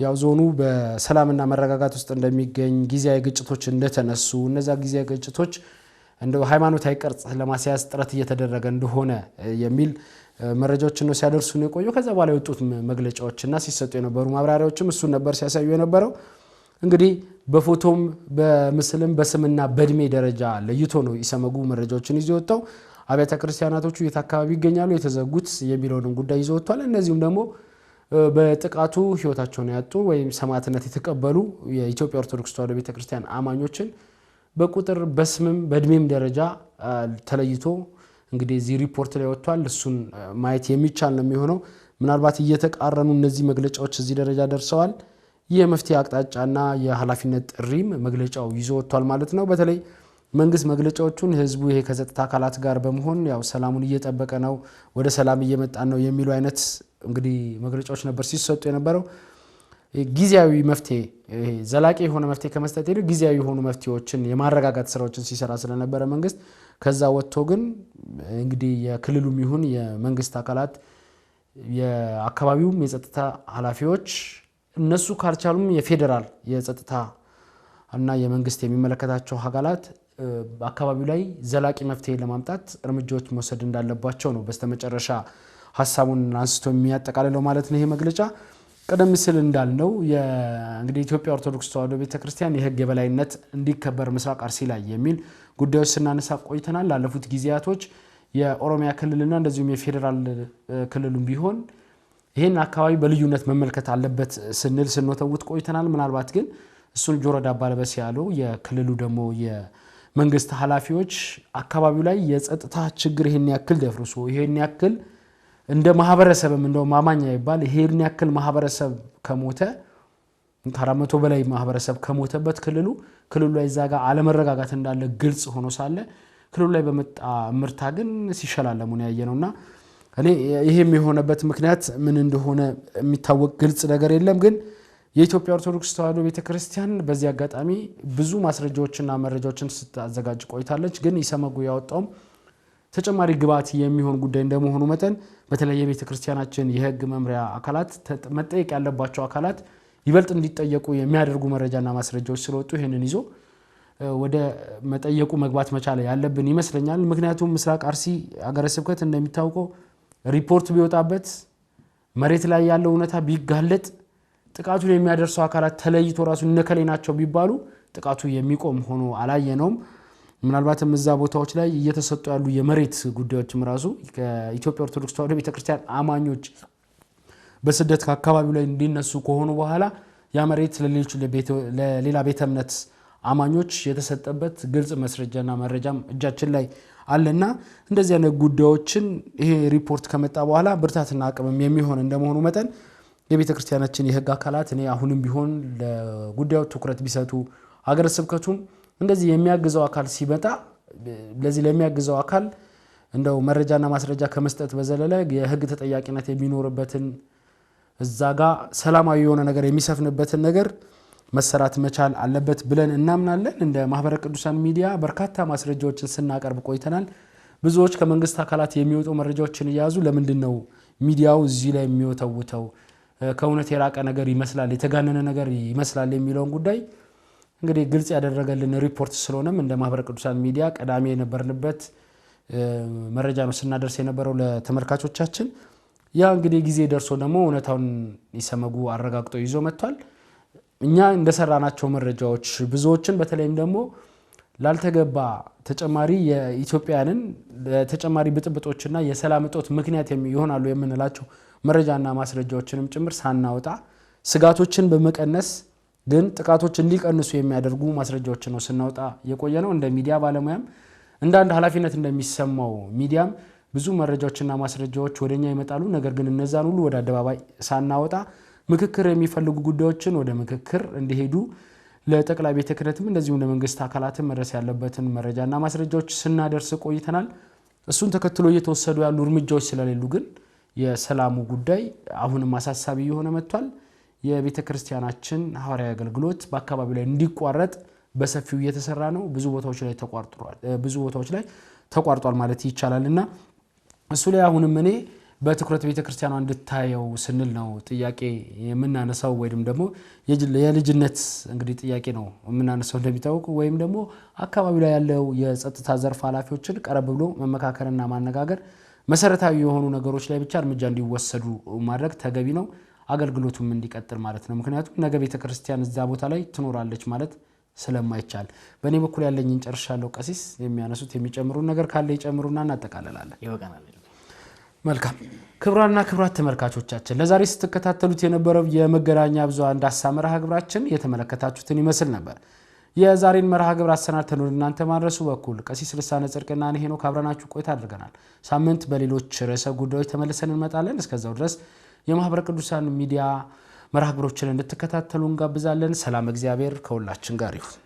ያው ዞኑ በሰላምና መረጋጋት ውስጥ እንደሚገኝ ጊዜያዊ ግጭቶች እንደተነሱ እነዛ ጊዜያዊ ግጭቶች እንደው ሃይማኖታዊ ቅርጽ ለማስያዝ ጥረት እየተደረገ እንደሆነ የሚል መረጃዎችን ነው ሲያደርሱ ነው የቆየው። ከዛ በኋላ የወጡት መግለጫዎችና ሲሰጡ የነበሩ ማብራሪያዎችም እሱ ነበር ሲያሳዩ የነበረው። እንግዲህ በፎቶም በምስልም በስምና በእድሜ ደረጃ ለይቶ ነው ኢሰመጉ መረጃዎችን ይዞ ወጣው። አብያተ ክርስቲያናቶቹ የት አካባቢ ይገኛሉ የተዘጉት የሚለውንም ጉዳይ ይዞ ወጥቷል። እነዚህም ደግሞ በጥቃቱ ህይወታቸውን ያጡ ወይም ሰማዕትነት የተቀበሉ የኢትዮጵያ ኦርቶዶክስ ተዋሕዶ ቤተክርስቲያን አማኞችን በቁጥር በስምም በእድሜም ደረጃ ተለይቶ እንግዲህ እዚህ ሪፖርት ላይ ወጥቷል። እሱን ማየት የሚቻል ነው የሚሆነው። ምናልባት እየተቃረኑ እነዚህ መግለጫዎች እዚህ ደረጃ ደርሰዋል። የመፍትሄ አቅጣጫና የኃላፊነት ጥሪም መግለጫው ይዞ ወጥቷል ማለት ነው። በተለይ መንግስት መግለጫዎቹን ህዝቡ ይሄ ከጸጥታ አካላት ጋር በመሆን ያው ሰላሙን እየጠበቀ ነው፣ ወደ ሰላም እየመጣ ነው የሚሉ አይነት እንግዲህ መግለጫዎች ነበር ሲሰጡ የነበረው። ጊዜያዊ መፍትሄ ዘላቂ የሆነ መፍትሄ ከመስጠት ይልቅ ጊዜያዊ የሆኑ መፍትሄዎችን የማረጋጋት ስራዎችን ሲሰራ ስለነበረ መንግስት ከዛ ወጥቶ ግን እንግዲህ የክልሉም ይሁን የመንግስት አካላት የአካባቢውም የጸጥታ ኃላፊዎች እነሱ ካልቻሉም የፌደራል የጸጥታ እና የመንግስት የሚመለከታቸው አካላት በአካባቢው ላይ ዘላቂ መፍትሄ ለማምጣት እርምጃዎች መውሰድ እንዳለባቸው ነው በስተመጨረሻ ሐሳቡን አንስቶ የሚያጠቃልለው ማለት ነው ይሄ መግለጫ። ቀደም ሲል እንዳልነው እንግዲህ ኢትዮጵያ ኦርቶዶክስ ተዋሕዶ ቤተክርስቲያን የህግ የበላይነት እንዲከበር ምስራቅ አርሲ ላይ የሚል ጉዳዮች ስናነሳ ቆይተናል። ላለፉት ጊዜያቶች የኦሮሚያ ክልልና እንደዚሁም የፌደራል ክልሉም ቢሆን ይሄን አካባቢ በልዩነት መመልከት አለበት ስንል ስንወተውት ቆይተናል። ምናልባት ግን እሱን ጆሮ ዳባ ልበስ ያለው የክልሉ ደግሞ የመንግስት ኃላፊዎች አካባቢው ላይ የጸጥታ ችግር ይሄን ያክል ደፍርሶ ይሄን ያክል እንደ ማህበረሰብም እንደው ማማኛ ይባል ይሄን ያክል ማህበረሰብ ከሞተ ከ400 በላይ ማህበረሰብ ከሞተበት ክልሉ ላይ ዛጋ አለመረጋጋት እንዳለ ግልጽ ሆኖ ሳለ ክልሉ ላይ በመጣ ምርታ ግን ሲሸላለሙ ነው ያየነውና እኔ ይሄም የሆነበት ምክንያት ምን እንደሆነ የሚታወቅ ግልጽ ነገር የለም። ግን የኢትዮጵያ ኦርቶዶክስ ተዋሕዶ ቤተክርስቲያን በዚህ አጋጣሚ ብዙ ማስረጃዎችና መረጃዎችን ስታዘጋጅ ቆይታለች። ግን ኢሰመጉ ያወጣው ተጨማሪ ግብዓት የሚሆን ጉዳይ እንደመሆኑ መጠን በተለይ የቤተክርስቲያናችን የህግ መምሪያ አካላት መጠየቅ ያለባቸው አካላት ይበልጥ እንዲጠየቁ የሚያደርጉ መረጃና ማስረጃዎች ስለወጡ ይሄንን ይዞ ወደ መጠየቁ መግባት መቻል ያለብን ይመስለኛል። ምክንያቱም ምስራቅ አርሲ ሀገረ ስብከት እንደሚታወቀው ሪፖርት ቢወጣበት መሬት ላይ ያለው እውነታ ቢጋለጥ ጥቃቱን የሚያደርሱ አካላት ተለይቶ ራሱ እነከሌ ናቸው ቢባሉ ጥቃቱ የሚቆም ሆኖ አላየነውም። ምናልባትም እዛ ቦታዎች ላይ እየተሰጡ ያሉ የመሬት ጉዳዮችም ራሱ ከኢትዮጵያ ኦርቶዶክስ ተዋሕዶ ቤተክርስቲያን አማኞች በስደት ከአካባቢው ላይ እንዲነሱ ከሆኑ በኋላ ያ መሬት ለሌላ ቤተ እምነት አማኞች የተሰጠበት ግልጽ መስረጃና መረጃም እጃችን ላይ አለና እንደዚህ አይነት ጉዳዮችን ይሄ ሪፖርት ከመጣ በኋላ ብርታትና አቅምም የሚሆን እንደመሆኑ መጠን የቤተክርስቲያናችን የህግ አካላት እኔ አሁንም ቢሆን ለጉዳዩ ትኩረት ቢሰጡ ሀገረ ስብከቱም እንደዚህ የሚያግዘው አካል ሲመጣ ለዚህ ለሚያግዘው አካል እንደው መረጃና ማስረጃ ከመስጠት በዘለለ የህግ ተጠያቂነት የሚኖርበትን እዛጋ ሰላማዊ የሆነ ነገር የሚሰፍንበትን ነገር መሰራት መቻል አለበት ብለን እናምናለን። እንደ ማህበረ ቅዱሳን ሚዲያ በርካታ ማስረጃዎችን ስናቀርብ ቆይተናል። ብዙዎች ከመንግስት አካላት የሚወጡ መረጃዎችን ያዙ ለምንድነው ሚዲያው እዚህ ላይ የሚወተውተው ከእውነት የራቀ ነገር ይመስላል የተጋነነ ነገር ይመስላል የሚለውን ጉዳይ እንግዲህ ግልጽ ያደረገልን ሪፖርት ስለሆነም እንደ ማህበረ ቅዱሳን ሚዲያ ቀዳሚ የነበርንበት መረጃ ነው ስናደርስ የነበረው ለተመልካቾቻችን። ያ እንግዲህ ጊዜ ደርሶ ደግሞ እውነታውን ኢሰመጉ አረጋግጦ ይዞ መጥቷል። እኛ እንደሰራናቸው መረጃዎች ብዙዎችን በተለይም ደግሞ ላልተገባ ተጨማሪ የኢትዮጵያንን ተጨማሪ ብጥብጦችና የሰላም እጦት ምክንያት ይሆናሉ የምንላቸው መረጃና ማስረጃዎችንም ጭምር ሳናወጣ ስጋቶችን በመቀነስ ግን ጥቃቶች እንዲቀንሱ የሚያደርጉ ማስረጃዎችን ነው ስናወጣ የቆየ ነው። እንደ ሚዲያ ባለሙያም እንደ አንድ ኃላፊነት እንደሚሰማው ሚዲያም ብዙ መረጃዎችና ማስረጃዎች ወደኛ ይመጣሉ። ነገር ግን እነዛን ሁሉ ወደ አደባባይ ሳናወጣ ምክክር የሚፈልጉ ጉዳዮችን ወደ ምክክር እንዲሄዱ ለጠቅላይ ቤተ ክህነትም እንደዚሁም ለመንግስት አካላትም መድረስ ያለበትን መረጃና ማስረጃዎች ስናደርስ ቆይተናል። እሱን ተከትሎ እየተወሰዱ ያሉ እርምጃዎች ስለሌሉ ግን የሰላሙ ጉዳይ አሁንም አሳሳቢ የሆነ መጥቷል። የቤተ ክርስቲያናችን ሐዋርያዊ አገልግሎት በአካባቢው ላይ እንዲቋረጥ በሰፊው እየተሰራ ነው። ብዙ ቦታዎች ላይ ተቋርጧል ማለት ይቻላልና እሱ ላይ አሁንም እኔ በትኩረት ቤተክርስቲያኗ እንድታየው ስንል ነው ጥያቄ የምናነሳው ወይም ደግሞ የልጅነት እንግዲህ ጥያቄ ነው የምናነሳው እንደሚታወቁ ወይም ደግሞ አካባቢው ላይ ያለው የጸጥታ ዘርፍ ኃላፊዎችን ቀረብ ብሎ መመካከርና ማነጋገር መሰረታዊ የሆኑ ነገሮች ላይ ብቻ እርምጃ እንዲወሰዱ ማድረግ ተገቢ ነው አገልግሎቱም እንዲቀጥል ማለት ነው ምክንያቱም ነገ ቤተክርስቲያን እዛ ቦታ ላይ ትኖራለች ማለት ስለማይቻል በእኔ በኩል ያለኝን ጨርሻለሁ ቀሲስ የሚያነሱት የሚጨምሩ ነገር ካለ ይጨምሩና እናጠቃልላለን ይወጋናል መልካም ክብራና ክብራት ተመልካቾቻችን ለዛሬ ስትከታተሉት የነበረው የመገናኛ ብዙሃን ዳሰሳ መርሃ ግብራችን የተመለከታችሁትን ይመስል ነበር የዛሬን መርሃ ግብር አሰናድተን እናንተ ማድረሱ በኩል ቀሲስ ልሳነ ጽድቅና እኔ ሄኖክ አብረናችሁ ቆይታ አድርገናል ሳምንት በሌሎች ርዕሰ ጉዳዮች ተመልሰን እንመጣለን እስከዛው ድረስ የማህበረ ቅዱሳን ሚዲያ መርሃ ግብሮችን እንድትከታተሉ እንጋብዛለን ሰላም እግዚአብሔር ከሁላችን ጋር ይሁን